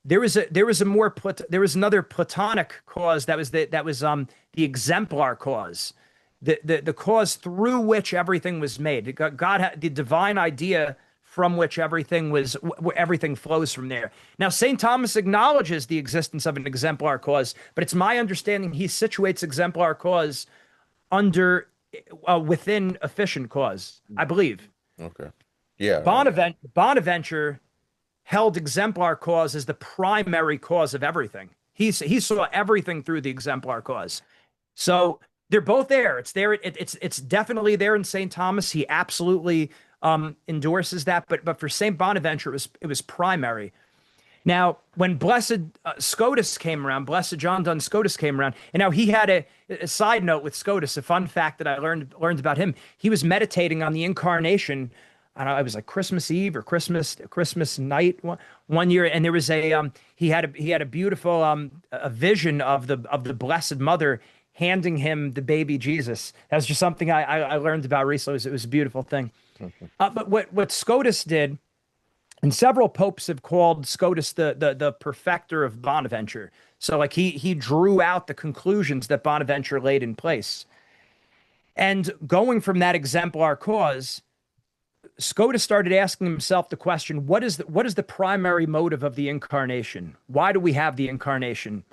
Speaker 2: there was another Platonic cause that was the exemplar cause. The cause through which everything was made. God had the divine idea from which everything flows from there. Now, St. Thomas acknowledges the existence of an exemplar cause, but it's my understanding he situates exemplar cause within efficient cause, I believe.
Speaker 1: Okay. Yeah.
Speaker 2: Bonaventure held exemplar cause as the primary cause of everything. He saw everything through the exemplar cause. So they're both there. It's there. It's definitely there in St. Thomas. He absolutely endorses that. But for St. Bonaventure, it was primary. Now, when Blessed Scotus came around, Blessed John Duns Scotus came around, and now he had a side note with Scotus, a fun fact that I learned about him. He was meditating on the incarnation. I don't know, it was like Christmas Eve or Christmas night one year, and there was he had a beautiful a vision of the Blessed Mother handing him the baby Jesus. That was just something I learned about recently. It was a beautiful thing. But what Scotus did, and several popes have called Scotus the perfecter of Bonaventure. So like he drew out the conclusions that Bonaventure laid in place. And going from that exemplar cause, Scotus started asking himself the question, what is the primary motive of the incarnation? Why do we have the incarnation?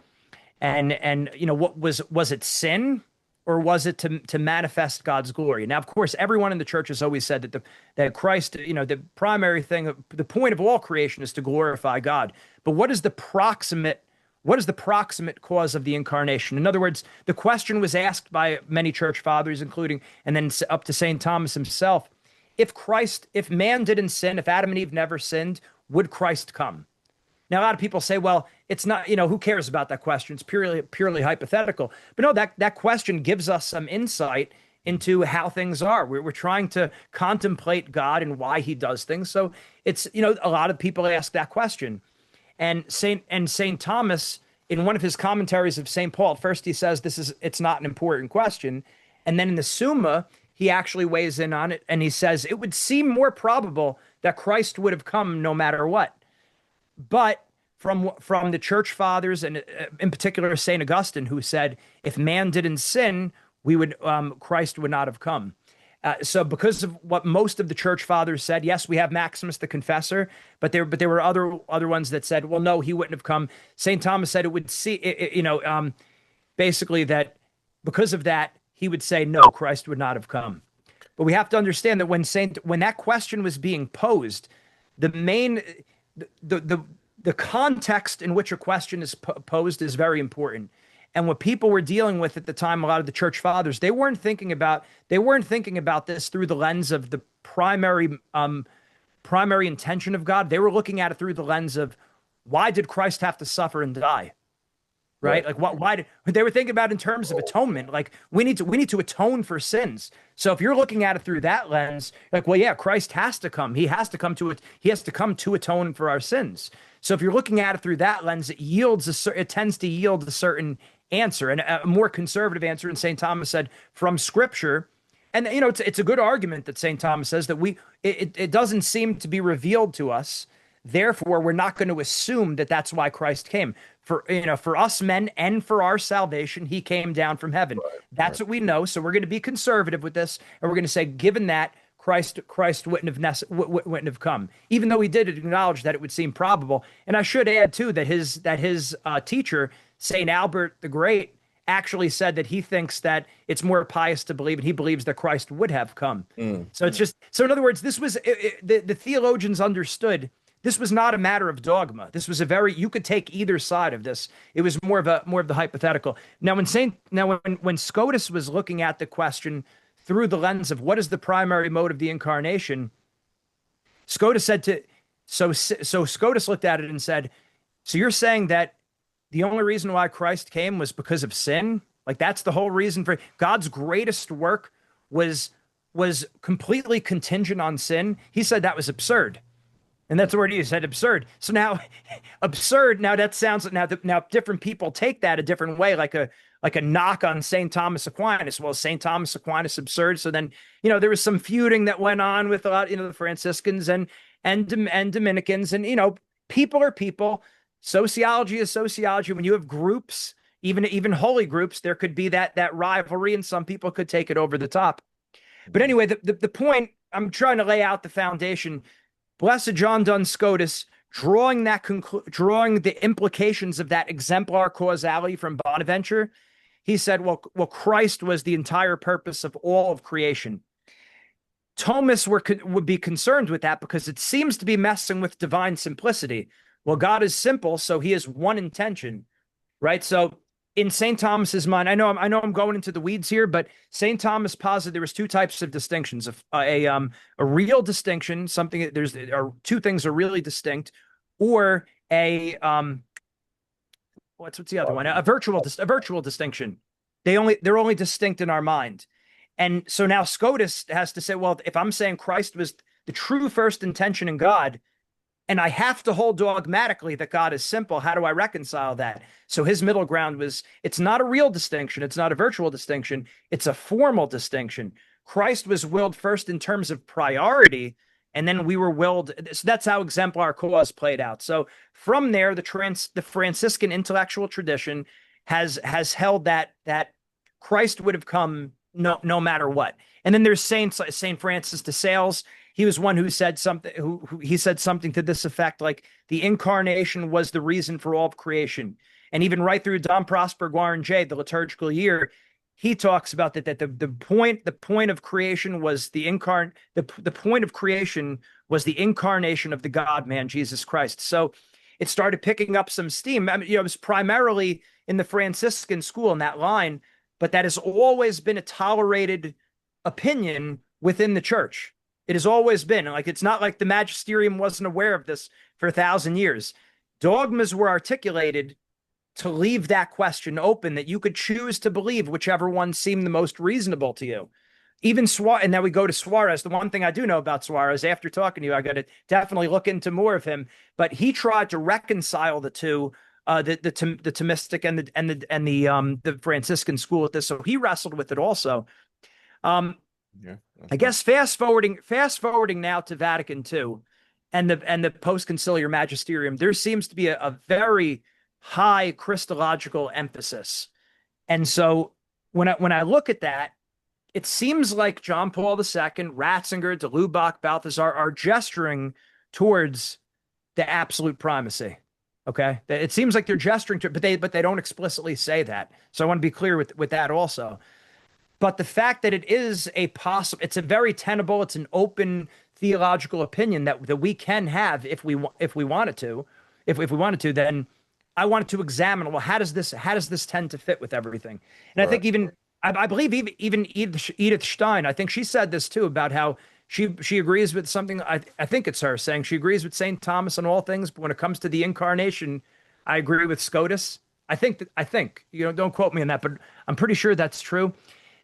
Speaker 2: And what was it sin, or was it to manifest God's glory? Now, of course, everyone in the church has always said that Christ, the primary thing, the point of all creation is to glorify God. But what is the proximate cause of the incarnation? In other words, the question was asked by many church fathers, including, and then up to St. Thomas himself, if man didn't sin, if Adam and Eve never sinned, would Christ come? Now, a lot of people say, well, it's not, who cares about that question? It's purely hypothetical. But no, that question gives us some insight into how things are. We're trying to contemplate God and why he does things. So it's, a lot of people ask that question. And Saint Thomas, in one of his commentaries of Saint Paul, at first he says it's not an important question, and then in the Summa he actually weighs in on it and he says it would seem more probable that Christ would have come no matter what. But from the church fathers, and in particular Saint Augustine, who said if man didn't sin, we would Christ would not have come. So because of what most of the church fathers said, yes, we have Maximus the Confessor, but there were other ones that said, well, no, he wouldn't have come. Saint Thomas said it would basically that because of that he would say no, Christ would not have come. But we have to understand that when that question was being posed, the main the context in which a question is posed is very important. And what people were dealing with at the time, a lot of the church fathers, they weren't thinking about this through the lens of the primary intention of God. They were looking at it through the lens of why did Christ have to suffer and die? Right?
Speaker 1: Right.
Speaker 2: Like why did they were thinking about it in terms of atonement? Like we need to atone for sins. So if you're looking at it through that lens, like, well, yeah, Christ has to come. He has to come to it. He has to come to atone for our sins. So if you're looking at it through that lens, it tends to yield a certain answer, and a more conservative answer. And St. Thomas said from Scripture, and it's a good argument that St. Thomas says that it doesn't seem to be revealed to us. Therefore, we're not going to assume that that's why Christ came. For us men and for our salvation, he came down from heaven.
Speaker 1: Right.
Speaker 2: That's
Speaker 1: Right.
Speaker 2: what we know. So we're going to be conservative with this, and we're going to say, given that Christ wouldn't have come, even though he did acknowledge that it would seem probable. And I should add too that his teacher, Saint Albert the Great, actually said that he thinks that it's more pious to believe, and he believes that Christ would have come.
Speaker 1: Mm.
Speaker 2: So it's just so. In other words, this was the theologians understood. This was not a matter of dogma. This was you could take either side of this. It was more of the hypothetical. Now, when Scotus was looking at the question through the lens of what is the primary mode of the incarnation, Scotus said to so Scotus looked at it and said, so you're saying that the only reason why Christ came was because of sin? Like that's the whole reason for God's greatest work was completely contingent on sin? He said that was absurd. And that's the word he said, absurd. So now, absurd. Now that sounds now different people take that a different way, like a knock on Saint Thomas Aquinas. Well, Saint Thomas Aquinas absurd. So then there was some feuding that went on with a lot the Franciscans and Dominicans, and people are people. Sociology is sociology. When you have groups, even holy groups, there could be that rivalry, and some people could take it over the top. But anyway, the point I'm trying to lay out the foundation. Blessed John Duns Scotus, drawing the implications of that exemplar causality from Bonaventure, he said, well, Christ was the entire purpose of all of creation. Thomists would be concerned with that because it seems to be messing with divine simplicity. Well, God is simple, so he has one intention, right? So in St. Thomas's mind, I know I'm going into the weeds here, but St. Thomas posited there was two types of distinctions: a real distinction, something two things are really distinct, or a what's the other one? A virtual distinction. They're only distinct in our mind. And so now Scotus has to say, well, if I'm saying Christ was the true first intention in God, and I have to hold dogmatically that God is simple, how do I reconcile that? So his middle ground was, it's not a real distinction. It's not a virtual distinction. It's a formal distinction. Christ was willed first in terms of priority, and then we were willed. So that's how exemplar cause played out. So from there, the Franciscan intellectual tradition has held that Christ would have come no matter what. And then there's Saint Francis de Sales. He was one who said something. He said something to this effect, like the incarnation was the reason for all of creation. And even right through Dom Prosper Guaranjay, the liturgical year, he talks about that the point of creation was the point of creation was the incarnation of the God man Jesus Christ. So it started picking up some steam. I mean, it was primarily in the Franciscan school in that line, but that has always been a tolerated opinion within the church. It has always been like, it's not like the magisterium wasn't aware of this for 1,000 years. Dogmas were articulated to leave that question open, that you could choose to believe whichever one seemed the most reasonable to you. Even Suarez, and then we go to Suarez. The one thing I do know about Suarez, after talking to you, I got to definitely look into more of him. But he tried to reconcile the two, the Thomistic and the Franciscan school with this. So he wrestled with it also. Um,
Speaker 1: Yeah.
Speaker 2: I
Speaker 1: Okay.
Speaker 2: guess fast forwarding now to Vatican II and the post conciliar magisterium, there seems to be a very high Christological emphasis. And so when I look at that, it seems like John Paul II, Ratzinger, de Lubac, Balthasar are gesturing towards the absolute primacy. Okay, it seems like they're gesturing to, but they don't explicitly say that. So I want to be clear with that also. But the fact that it is it's a very tenable, it's an open theological opinion that we can have if we wanted to, if we wanted to, then I wanted to examine, well, how does this tend to fit with everything? And I
Speaker 1: Right.
Speaker 2: think I believe even Edith Stein, I think she said this too about how she agrees with something. I think it's her saying she agrees with Saint Thomas on all things, but when it comes to the incarnation, I agree with Scotus. I think don't quote me on that, but I'm pretty sure that's true.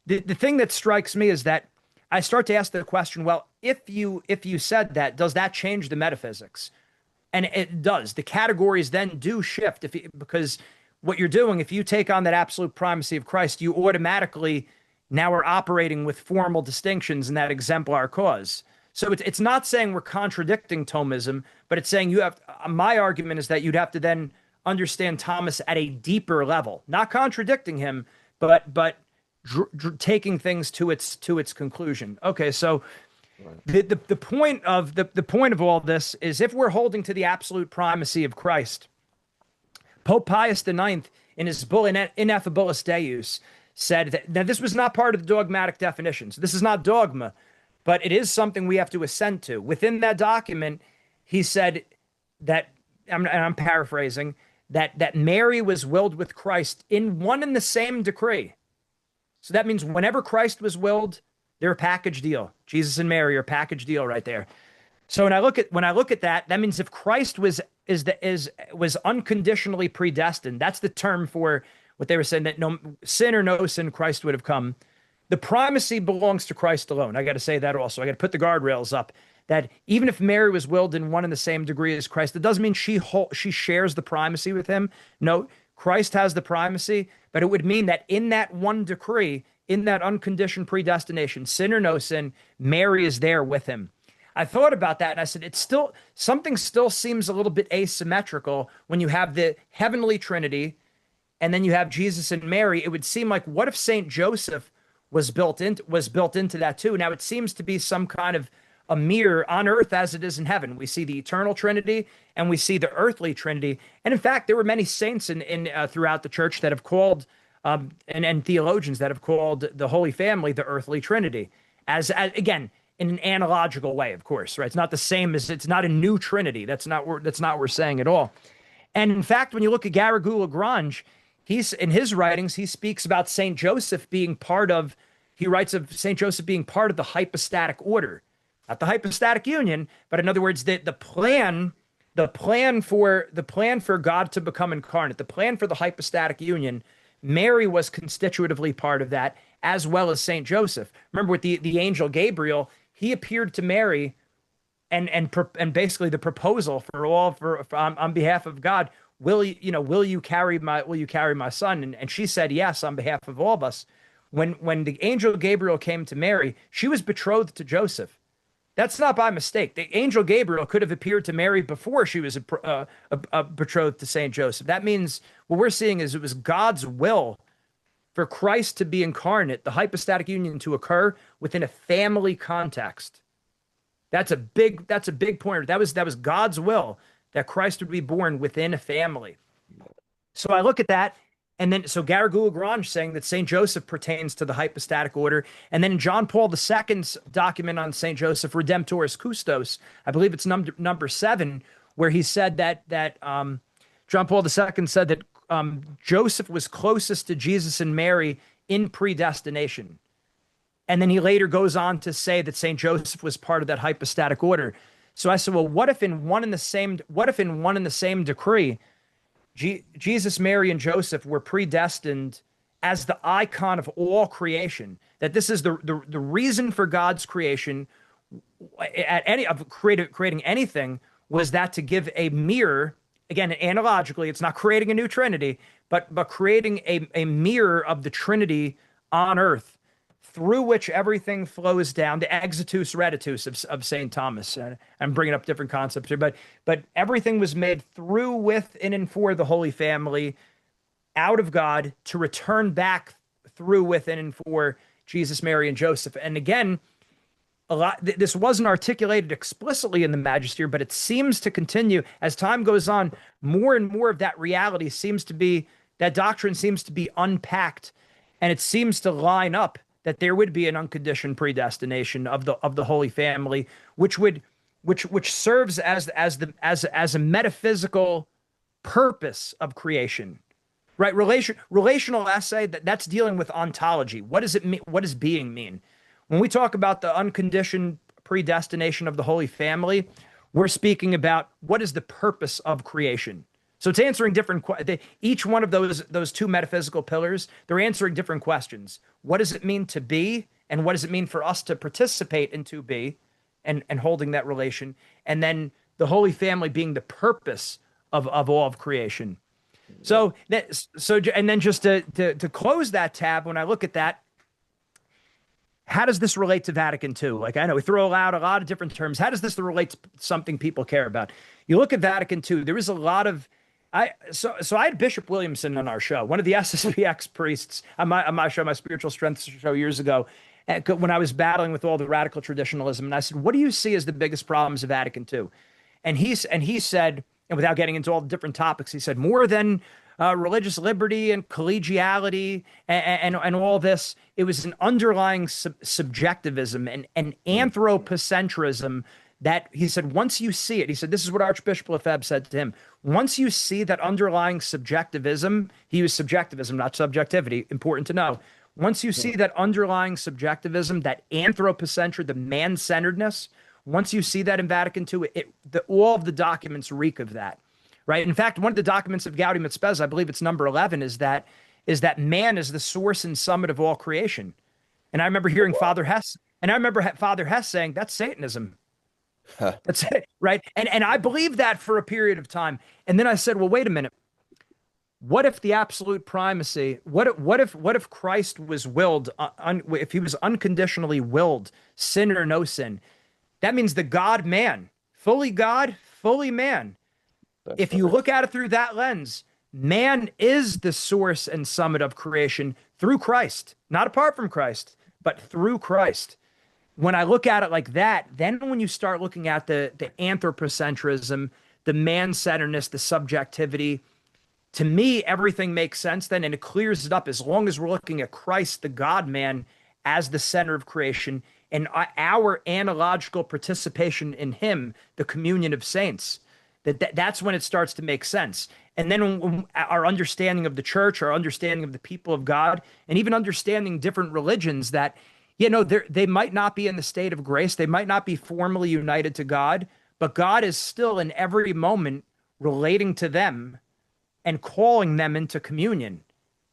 Speaker 2: The thing that strikes me is that I start to ask the question, well, if you said that, does that change the metaphysics? And it does. The categories then do shift because what you're doing, if you take on that absolute primacy of Christ, you automatically now are operating with formal distinctions in that exemplar cause. So it's not saying we're contradicting Thomism, but it's saying you have. My argument is that you'd have to then understand Thomas at a deeper level, not contradicting him, but taking things to its conclusion. Okay, so
Speaker 1: Right.
Speaker 2: the point of all this is, if we're holding to the absolute primacy of Christ, Pope Pius IX in his bull Ineffabilis Deus said that now this was not part of the dogmatic definitions. This is not dogma, but it is something we have to assent to. Within that document, he said that, and I'm paraphrasing, that Mary was willed with Christ in one and the same decree. So that means whenever Christ was willed, they're a package deal. Jesus and Mary are a package deal right there. So when I look at that, that means if Christ was unconditionally predestined, that's the term for what they were saying, that no sin or no sin, Christ would have come. The primacy belongs to Christ alone. I got to say that also. I got to put the guardrails up. That even if Mary was willed in one and the same degree as Christ, that doesn't mean she shares the primacy with him. No, Christ has the primacy, but it would mean that in that one decree, in that unconditioned predestination, sin or no sin, Mary is there with him. I thought about that and I said, it's still something still seems a little bit asymmetrical when you have the heavenly Trinity and then you have Jesus and Mary. It would seem like, what if Saint Joseph was built into that too? Now it seems to be some kind of a mirror on earth as it is in heaven. We see the eternal Trinity and we see the earthly Trinity. And in fact, there were many saints in throughout the church that have called and theologians that have called the Holy Family the earthly Trinity, as again in an analogical way, of course, right? It's not the same as it's not a new Trinity. That's not what we're saying at all. And in fact, when you look at Garrigou Lagrange, he's in his writings, he speaks about Saint Joseph being part of. He writes of Saint Joseph being part of the hypostatic order, not the hypostatic union, but in other words, the plan for God to become incarnate, the plan for the hypostatic union. Mary was constitutively part of that, as well as Saint Joseph. Remember, with the angel Gabriel, he appeared to Mary and basically the proposal for on behalf of God. Will you carry my son? And she said yes on behalf of all of us. When the angel Gabriel came to Mary, she was betrothed to Joseph. That's not by mistake. The angel Gabriel could have appeared to Mary before she was betrothed to Saint Joseph. That means what we're seeing is it was God's will for Christ to be incarnate, the hypostatic union to occur within a family context. That's a big point. That was God's will that Christ would be born within a family. So I look at that, and then so Garrigou Lagrange saying that Saint Joseph pertains to the hypostatic order, and then in John Paul II's document on Saint Joseph, Redemptoris Custos, I believe it's number 7, where he said that John Paul II said that Joseph was closest to Jesus and Mary in predestination. And then he later goes on to say that St. Joseph was part of that hypostatic order. So I said, well, what if in one and the same decree, Jesus, Mary, and Joseph were predestined as the icon of all creation? That this is the reason for God's creation at any of creating anything was that to give a mirror, again analogically, it's not creating a new trinity, but creating a mirror of the Trinity on earth, through which everything flows down, the exitus reditus of St. Thomas. I'm bringing up different concepts here, but everything was made through, with, in, and for the Holy Family, out of God, to return back through, with, in, and for Jesus, Mary, and Joseph. And again, a lot this wasn't articulated explicitly in the Magister, but it seems to continue as time goes on. More and more of that reality seems to be, that doctrine seems to be unpacked, and it seems to line up that there would be an unconditioned predestination of the Holy Family, which serves as a metaphysical purpose of creation, right? Relational essay, that's dealing with ontology. What does it mean? What does being mean? When we talk about the unconditioned predestination of the Holy Family, we're speaking about what is the purpose of creation. So it's answering different, each one of those two metaphysical pillars, they're answering different questions. What does it mean to be? And what does it mean for us to participate in to be, and holding that relation? And then the Holy Family being the purpose of all of creation. And then just to close that tab, when I look at that, how does this relate to Vatican II? Like, I know we throw out a lot of different terms. How does this relate to something people care about? You look at Vatican II, there is a lot of, I had Bishop Williamson on our show, one of the SSPX priests on my show, my spiritual strength show years ago, when I was battling with all the radical traditionalism. And I said, what do you see as the biggest problems of Vatican II? And he said, and without getting into all the different topics, he said, more than religious liberty and collegiality and all this, it was an underlying subjectivism and anthropocentrism that, he said, once you see it, he said, this is what Archbishop Lefebvre said to him. Once you see that underlying subjectivism, he used subjectivism, not subjectivity, important to know. Once you see that underlying subjectivism, that anthropocentrism, the man-centeredness, once you see that in Vatican II, all of the documents reek of that, right? In fact, one of the documents of Gaudium et Spes, I believe it's number 11, is that man is the source and summit of all creation. And I remember hearing Father Hess saying, that's Satanism. That's it, right? And I believed that for a period of time. And then I said, well, wait a minute. What if the absolute primacy, what if Christ was willed, if he was unconditionally willed, sin or no sin? That means the God man, fully man. If you look at it through that lens, man is the source and summit of creation through Christ, not apart from Christ, but through Christ. When I look at it like that, then when you start looking at the anthropocentrism, the man-centeredness, the subjectivity, to me, everything makes sense then, and it clears it up as long as we're looking at Christ, the God-man, as the center of creation, and our analogical participation in him, the communion of saints. That's when it starts to make sense. And then when our understanding of the church, our understanding of the people of God, and even understanding different religions that, they might not be in the state of grace, they might not be formally united to God, but God is still in every moment relating to them and calling them into communion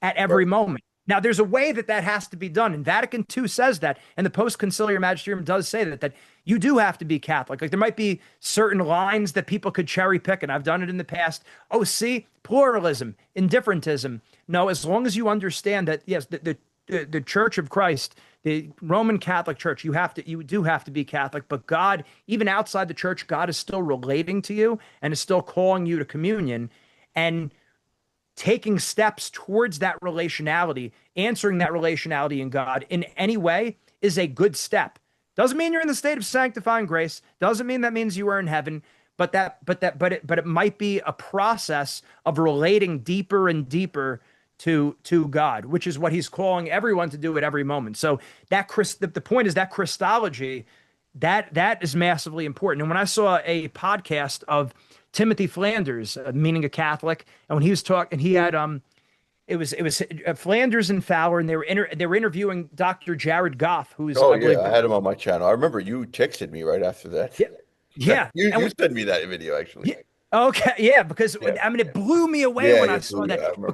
Speaker 2: at every moment. Now, there's a way that has to be done, and Vatican II says that, and the Post-Conciliar Magisterium does say that you do have to be Catholic. Like, there might be certain lines that people could cherry pick, and I've done it in the past. Oh, see, pluralism, indifferentism. No, as long as you understand that, yes, the Church of Christ, the Roman Catholic Church, you do have to be Catholic, but God, even outside the church, God is still relating to you and is still calling you to communion. And taking steps towards that relationality, answering that relationality in God in any way is a good step. Doesn't mean you're in the state of sanctifying grace. Doesn't mean that means you are in heaven, but it might be a process of relating deeper and deeper to God, which is what he's calling everyone to do at every moment. So the point is that Christology, that is massively important. And when I saw a podcast of Timothy Flanders, meaning a Catholic, and when he was talking, he had it was Flanders and Fowler, and they were interviewing Dr. Jared Goff, who's
Speaker 1: Oh
Speaker 2: I believe,
Speaker 1: yeah, I had him on my channel. I remember you texted me right after that.
Speaker 2: yeah, Yeah.
Speaker 1: You
Speaker 2: And
Speaker 1: sent me that video actually.
Speaker 2: yeah, okay, yeah, because
Speaker 1: Yeah,
Speaker 2: I mean it blew me away
Speaker 1: yeah,
Speaker 2: when I
Speaker 1: yeah,
Speaker 2: saw that
Speaker 1: I remember.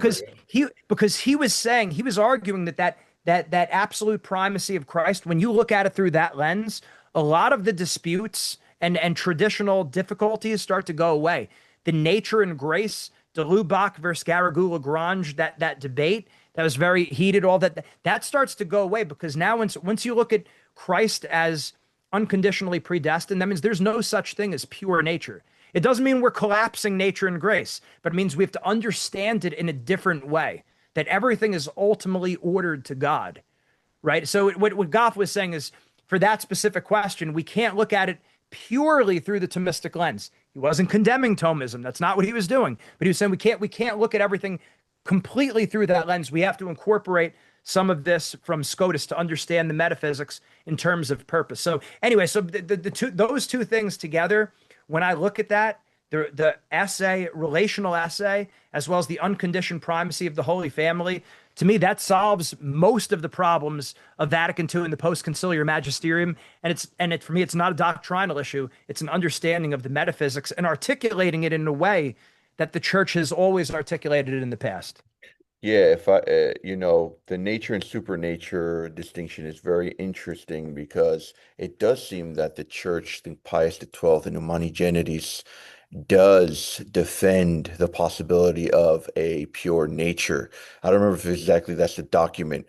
Speaker 2: because he was saying he was arguing that absolute primacy of Christ, when you look at it through that lens, a lot of the disputes and traditional difficulties start to go away. The nature and grace, de Lubac versus Garrigou Lagrange, that debate that was very heated, all that starts to go away because now once you look at Christ as unconditionally predestined, that means there's no such thing as pure nature. It doesn't mean we're collapsing nature and grace, but it means we have to understand it in a different way, that everything is ultimately ordered to God, right? So what Goff was saying is for that specific question, we can't look at it purely through the Thomistic lens. He wasn't condemning Thomism. That's not what he was doing. But he was saying we can't look at everything completely through that lens. We have to incorporate some of this from Scotus to understand the metaphysics in terms of purpose. So anyway, so the two those two things together, when I look at that, the essay, relational essay, as well as the unconditioned primacy of the Holy Family, to me, that solves most of the problems of Vatican II and the post-conciliar magisterium. And for me, it's not a doctrinal issue. It's an understanding of the metaphysics and articulating it in a way that the church has always articulated it in the past.
Speaker 1: Yeah, if I, the nature and supernature distinction is very interesting because it does seem that the church, I think Pius XII in Humani Generis, does defend the possibility of a pure nature. I don't remember if exactly that's the document.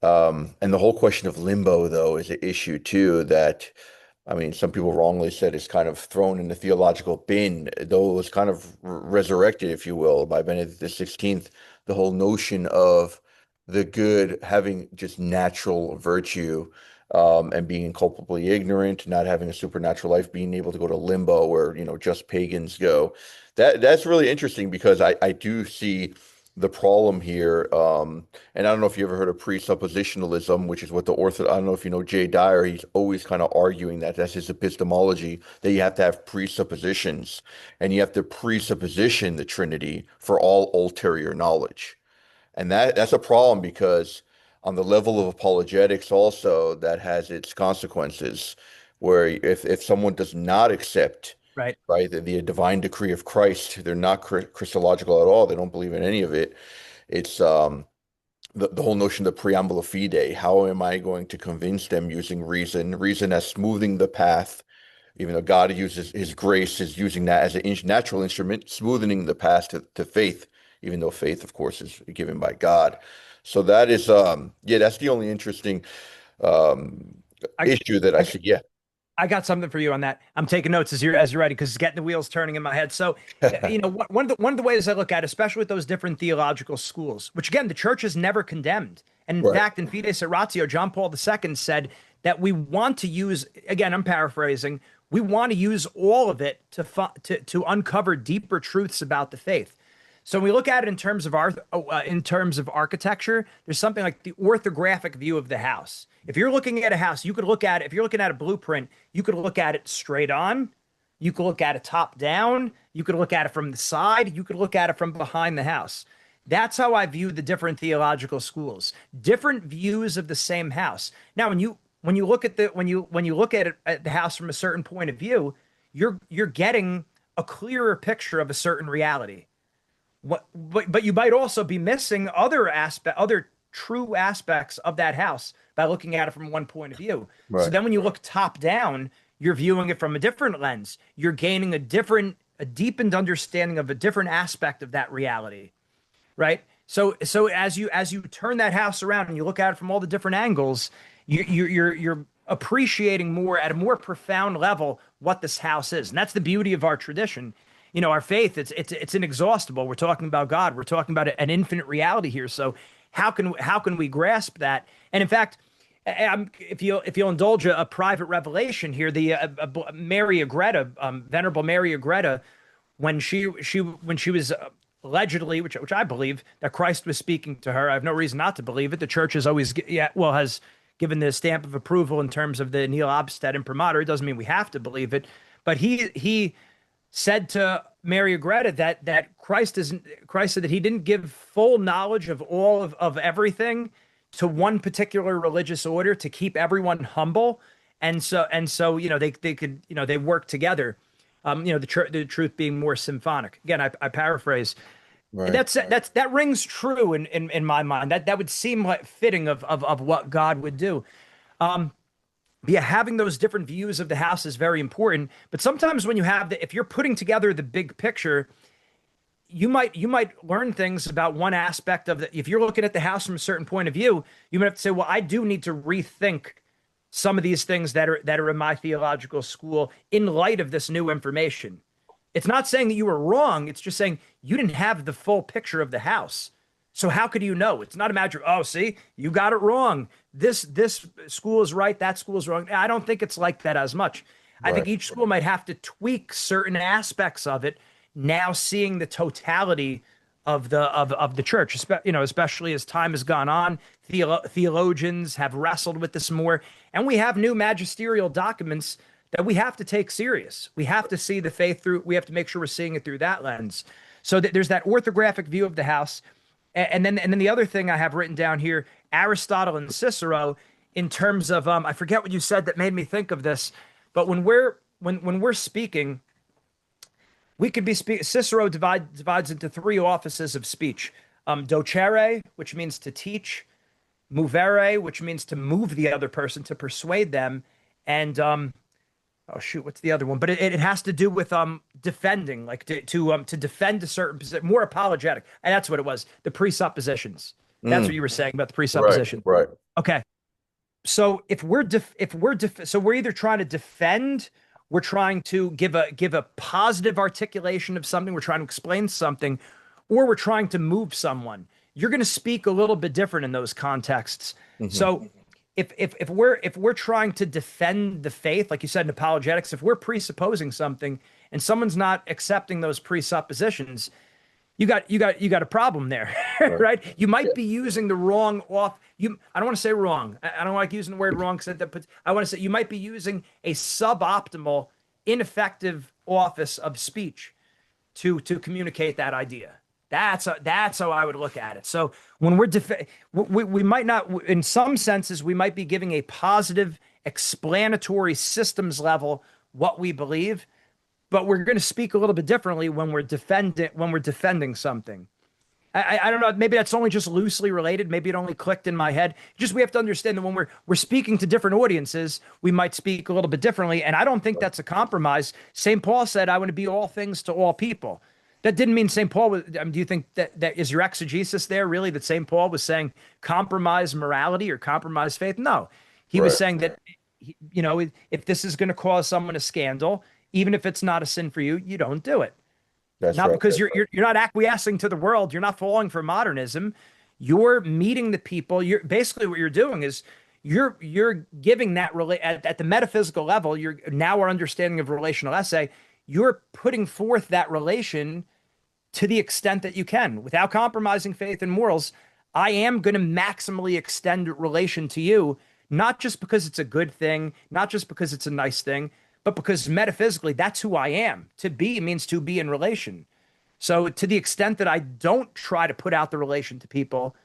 Speaker 1: And the whole question of limbo, though, is an issue too that, I mean, some people wrongly said it's kind of thrown in the theological bin, though it was kind of resurrected, if you will, by Benedict the 16th. The whole notion of the good having just natural virtue, and being culpably ignorant, not having a supernatural life, being able to go to limbo where, just pagans go. That's really interesting because I do see the problem here. And I don't know if you ever heard of presuppositionalism, which is what I don't know if you know Jay Dyer, he's always kind of arguing that that's his epistemology, that you have to have presuppositions and you have to presupposition the Trinity for all ulterior knowledge. And that's a problem because on the level of apologetics also that has its consequences where if someone does not accept,
Speaker 2: Right.
Speaker 1: right, the divine decree of Christ, they're not Christological at all, they don't believe in any of it. It's the whole notion of the preambula fide. How am I going to convince them using reason as smoothing the path, even though God uses his grace is using that as a natural instrument, smoothing the path to faith, even though faith, of course, is given by God. So that is, yeah, that's the only interesting um,
Speaker 2: I,
Speaker 1: issue that I
Speaker 2: I
Speaker 1: see. Yeah.
Speaker 2: I got something for you on that. I'm taking notes as you're ready because it's getting the wheels turning in my head. So, one of the ways I look at, especially with those different theological schools, which again the church has never condemned, and in
Speaker 1: Right.
Speaker 2: fact, in Fides et Ratio, John Paul II said that we want to use, again, I'm paraphrasing, we want to use all of it to uncover deeper truths about the faith. So when we look at it in terms of architecture, there's something like the orthographic view of the house. If you're looking at a house, you could look at it. If you're looking at a blueprint, you could look at it straight on. You could look at it top down. You could look at it from the side. You could look at it from behind the house. That's how I view the different theological schools. Different views of the same house. Now, when you look at when you look at it at the house from a certain point of view, you're getting a clearer picture of a certain reality. But you might also be missing other true aspects of that house by looking at it from one point of view. So
Speaker 1: Right.
Speaker 2: then when you look top down, you're viewing it from a different lens. You're gaining a deepened understanding of a different aspect of that reality, right? So as you turn that house around and you look at it from all the different angles, you're appreciating more at a more profound level what this house is, and that's the beauty of our tradition. Our faith, it's inexhaustible. We're talking about God. We're talking about an infinite reality here. So how can we grasp that? And in fact, if you'll indulge a private revelation here, the Mary Agreda, Venerable Mary Agreda, when she was allegedly, which I believe that Christ was speaking to her. I have no reason not to believe it. The church has always, yeah, well, has given the stamp of approval in terms of the nihil obstat imprimatur. It doesn't mean we have to believe it, but he said to Mary Agreda that Christ said that he didn't give full knowledge of all of everything to one particular religious order to keep everyone humble And so they could they work together. The truth being more symphonic. Again, I paraphrase.
Speaker 1: Right.
Speaker 2: That rings true in my mind. That would seem like fitting of what God would do. Yeah, having those different views of the house is very important. But sometimes when if you're putting together the big picture, you might learn things about one aspect of the. If you're looking at the house from a certain point of view, you might have to say, well, I do need to rethink some of these things that are in my theological school in light of this new information. It's not saying that you were wrong. It's just saying you didn't have the full picture of the house. So how could you know? It's not a matter of, oh, see, you got it wrong. This school is right, that school is wrong. I don't think it's like that as much. I
Speaker 1: Right.
Speaker 2: think each school might have to tweak certain aspects of it, now seeing the totality of the church, especially as time has gone on. Theologians have wrestled with this more, and we have new magisterial documents that we have to take serious. We have to see the faith through. We have to make sure we're seeing it through that lens. So there's that orthographic view of the house, and then the other thing I have written down here: Aristotle and Cicero, in terms of I forget what you said that made me think of this, but when we're speaking, we could be Cicero divides into three offices of speech: docere, which means to teach; movere, which means to move the other person, to persuade them; and oh shoot, what's the other one? But it has to do with defending, like to defend a certain position, more apologetic. And that's what it was. The presuppositions. That's what
Speaker 1: Mm,
Speaker 2: you were saying about the
Speaker 1: right.
Speaker 2: presupposition.
Speaker 1: Right.
Speaker 2: Okay. So if we're either trying to defend, we're trying to give a positive articulation of something, we're trying to explain something, or we're trying to move someone. You're going to speak a little bit different in those contexts.
Speaker 1: Hmm.
Speaker 2: So if we're trying to defend the faith, like you said in apologetics, if we're presupposing something and someone's not accepting those presuppositions, you got a problem there,
Speaker 1: Right.
Speaker 2: right? You
Speaker 1: Yeah.
Speaker 2: might be using the wrong off. I don't want to say wrong. I don't like using the word wrong because that puts. I want to say you might be using a suboptimal, ineffective office of speech to communicate that idea. That's how I would look at it. So when we might not, in some senses, we might be giving a positive, explanatory systems level what we believe, but we're going to speak a little bit differently when we're defending something. I don't know. Maybe that's only just loosely related. Maybe it only clicked in my head. Just we have to understand that when we're speaking to different audiences, we might speak a little bit differently. And I don't think that's a compromise. St. Paul said, "I want to be all things to all people." That didn't mean St. Paul was. I mean, do you think that is your exegesis there really that St. Paul was saying compromise morality or compromise faith? No, he was
Speaker 1: Right.
Speaker 2: saying that if this is going to cause someone a scandal, even if it's not a sin for you, you don't do it.
Speaker 1: That's
Speaker 2: Not
Speaker 1: right.
Speaker 2: because you're not acquiescing to the world. You're not falling for modernism. You're meeting the people. You're basically what you're doing is you're giving at the metaphysical level. You're now our understanding of relational essay. You're putting forth that relation to the extent that you can without compromising faith and morals. I am going to maximally extend relation to you, not just because it's a good thing, not just because it's a nice thing, but because metaphysically, that's who I am. To be means to be in relation. So, to the extent that I don't try to put out the relation to people,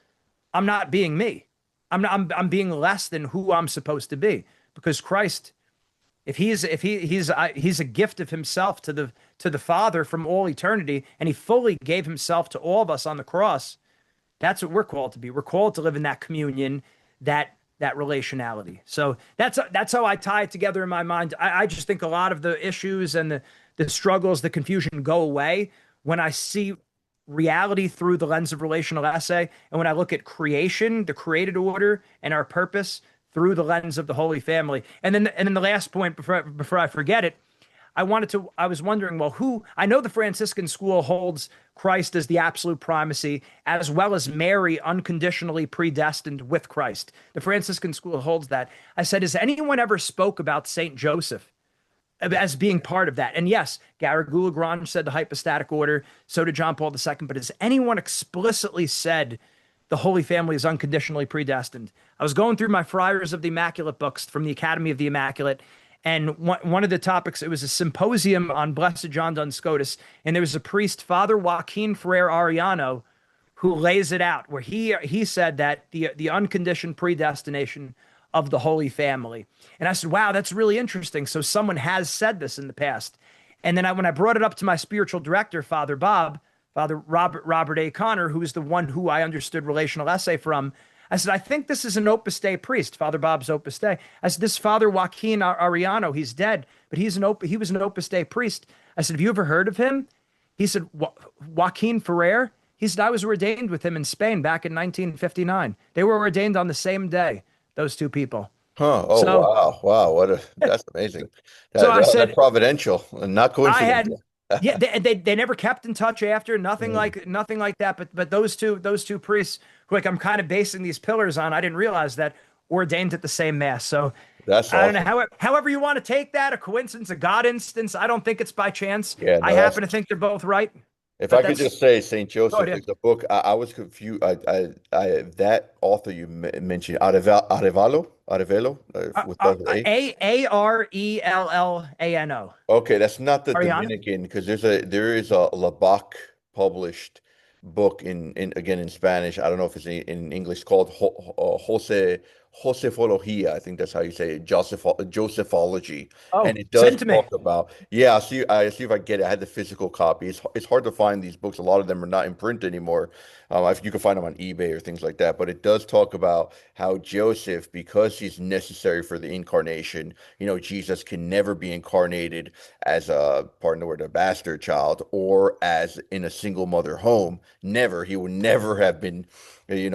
Speaker 2: I'm not being me. I'm being less than who I'm supposed to be. Because Christ, if he's a gift of himself to the Father from all eternity, and he fully gave himself to all of us on the cross, that's what we're called to be. We're called to live in that communion, that relationality. So that's how I tie it together in my mind. I just think a lot of the issues and the struggles, the confusion go away when I see reality through the lens of relational essay, and when I look at creation, the created order, and our purpose through the lens of the Holy Family. And then the last point before I forget it, I was wondering, well, I know the Franciscan school holds Christ as the absolute primacy, as well as Mary unconditionally predestined with Christ. The Franciscan school holds that. I said, has anyone ever spoke about Saint Joseph as being part of that? And yes, Garrigou Lagrange said the hypostatic order. So did John Paul II. But has anyone explicitly said the Holy Family is unconditionally predestined? I was going through my Friars of the Immaculate books from the Academy of the Immaculate, and one of the topics, it was a symposium on Blessed John Duns Scotus, and there was a priest, Father Joaquin Ferrer Ariano, who lays it out, where he said that the unconditioned predestination of the Holy Family. And I said, wow, that's really interesting. So someone has said this in the past. And then when I brought it up to my spiritual director, Father Robert A. Connor, who is the one who I understood relational essay from, I said, I think this is an Opus Dei priest, Father Bob's Opus Dei. I said, this Father Joaquin Ariano, he's dead, but he was an Opus Dei priest. I said, have you ever heard of him? He said, Joaquin Ferrer? He said, I was ordained with him in Spain back in 1959. They were ordained on the same day, those two people.
Speaker 1: Huh. Oh,
Speaker 2: So,
Speaker 1: wow. Wow. That's amazing.
Speaker 2: so I
Speaker 1: That's
Speaker 2: said,
Speaker 1: providential and not
Speaker 2: I had,
Speaker 1: coincidental.
Speaker 2: yeah, they never kept in touch after,
Speaker 1: Mm,
Speaker 2: nothing like that. But those two priests who like I'm kind of basing these pillars on, I didn't realize that ordained at the same mass. So
Speaker 1: that's
Speaker 2: I don't know
Speaker 1: awesome.
Speaker 2: however you want to take that, a coincidence, a God instance. I don't think it's by chance.
Speaker 1: Yeah,
Speaker 2: I
Speaker 1: no, that's
Speaker 2: happen to think they're both right,
Speaker 1: if
Speaker 2: but
Speaker 1: I could
Speaker 2: that's
Speaker 1: just say Saint
Speaker 2: go
Speaker 1: Joseph,
Speaker 2: ahead.
Speaker 1: there's a book I was confused. That author you mentioned, Arevalo, with both A.
Speaker 2: Arellano.
Speaker 1: Okay, that's not the
Speaker 2: Ariana.
Speaker 1: Dominican because there is a Labac published book in again in Spanish. I don't know if it's in English called Josefología. I think that's how you say it, Josephology,
Speaker 2: Oh,
Speaker 1: and it
Speaker 2: send
Speaker 1: does
Speaker 2: it to me.
Speaker 1: talk about. Yeah, I see if I get it. I had the physical copy. It's hard to find these books. A lot of them are not in print anymore. You can find them on eBay or things like that. But it does talk about how Joseph, because he's necessary for the incarnation, Jesus can never be incarnated as a, pardon the word, a bastard child or as in a single mother home. Never. He would never have been, he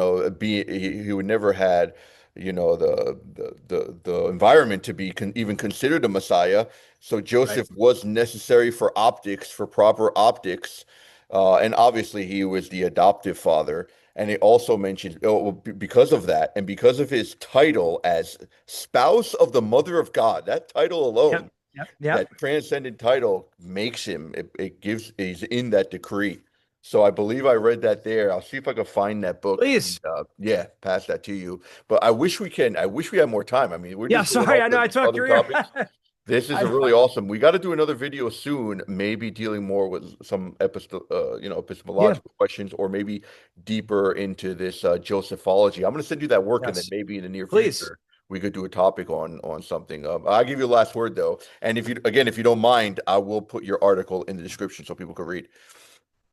Speaker 1: would never had, the environment to be even considered a Messiah. So
Speaker 2: Right.
Speaker 1: Joseph was necessary for optics, for proper optics. And obviously he was the adoptive father. And it also mentions, well, because of that, and because of his title as spouse of the Mother of God, that title
Speaker 2: Yep.
Speaker 1: alone,
Speaker 2: Yep. Yep.
Speaker 1: that transcendent title makes him, it gives, he's in that decree. So I believe I read that there. I'll see if I can find that book and
Speaker 2: Please.
Speaker 1: yeah, pass that to you. But I wish we had more time. I mean, we're
Speaker 2: Yeah.
Speaker 1: just going
Speaker 2: Sorry.
Speaker 1: off
Speaker 2: I know
Speaker 1: the
Speaker 2: I talked
Speaker 1: other
Speaker 2: your ear.
Speaker 1: topics. This is
Speaker 2: I
Speaker 1: a
Speaker 2: know.
Speaker 1: really awesome. We got to do another video soon, maybe dealing more with some
Speaker 2: Yeah.
Speaker 1: epistemological questions, or maybe deeper into this Josephology. I'm going to send you that work, and then
Speaker 2: Yes.
Speaker 1: maybe in the near
Speaker 2: Please.
Speaker 1: future we could do a topic on something. I'll give you the last word though, and if you don't mind, I will put your article in the description so people can read.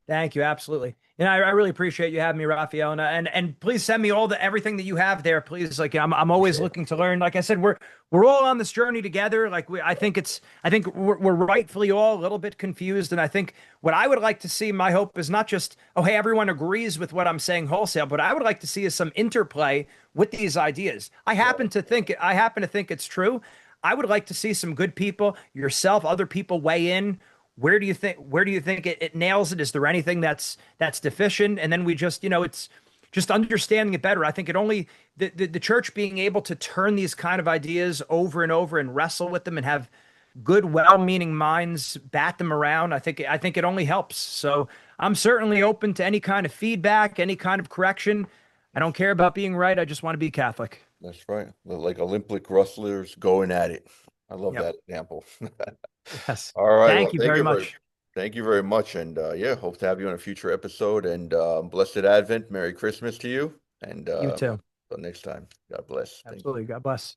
Speaker 2: Thank you. Absolutely. I really appreciate you having me, Raphael. And please send me all the everything that you have there, please. Like I'm
Speaker 1: For
Speaker 2: always
Speaker 1: sure.
Speaker 2: looking to learn. Like I said, we're all on this journey together. I think we're rightfully all a little bit confused. And I think what I would like to see, my hope is not just, oh, hey, everyone agrees with what I'm saying wholesale, but I would like to see is some interplay with these ideas.
Speaker 1: Right.
Speaker 2: I happen to think it's true. I would like to see some good people, yourself, other people weigh in. Where do you think it nails it? Is there anything that's deficient? And then we just, it's just understanding it better. I think it only the church being able to turn these kind of ideas over and over and wrestle with them and have good, well-meaning minds bat them around. I think it only helps. So I'm certainly open to any kind of feedback, any kind of correction. I don't care about being right. I just want to be Catholic.
Speaker 1: That's right. Like Olympic wrestlers going at it. I love
Speaker 2: Yep.
Speaker 1: that example.
Speaker 2: Yes.
Speaker 1: All right. Well,
Speaker 2: Thank you very much.
Speaker 1: thank you very much. And yeah, hope to have you on a future episode. And blessed Advent. Merry Christmas to you. And
Speaker 2: You too.
Speaker 1: until next time, God bless. Thank you.
Speaker 2: Absolutely. God bless.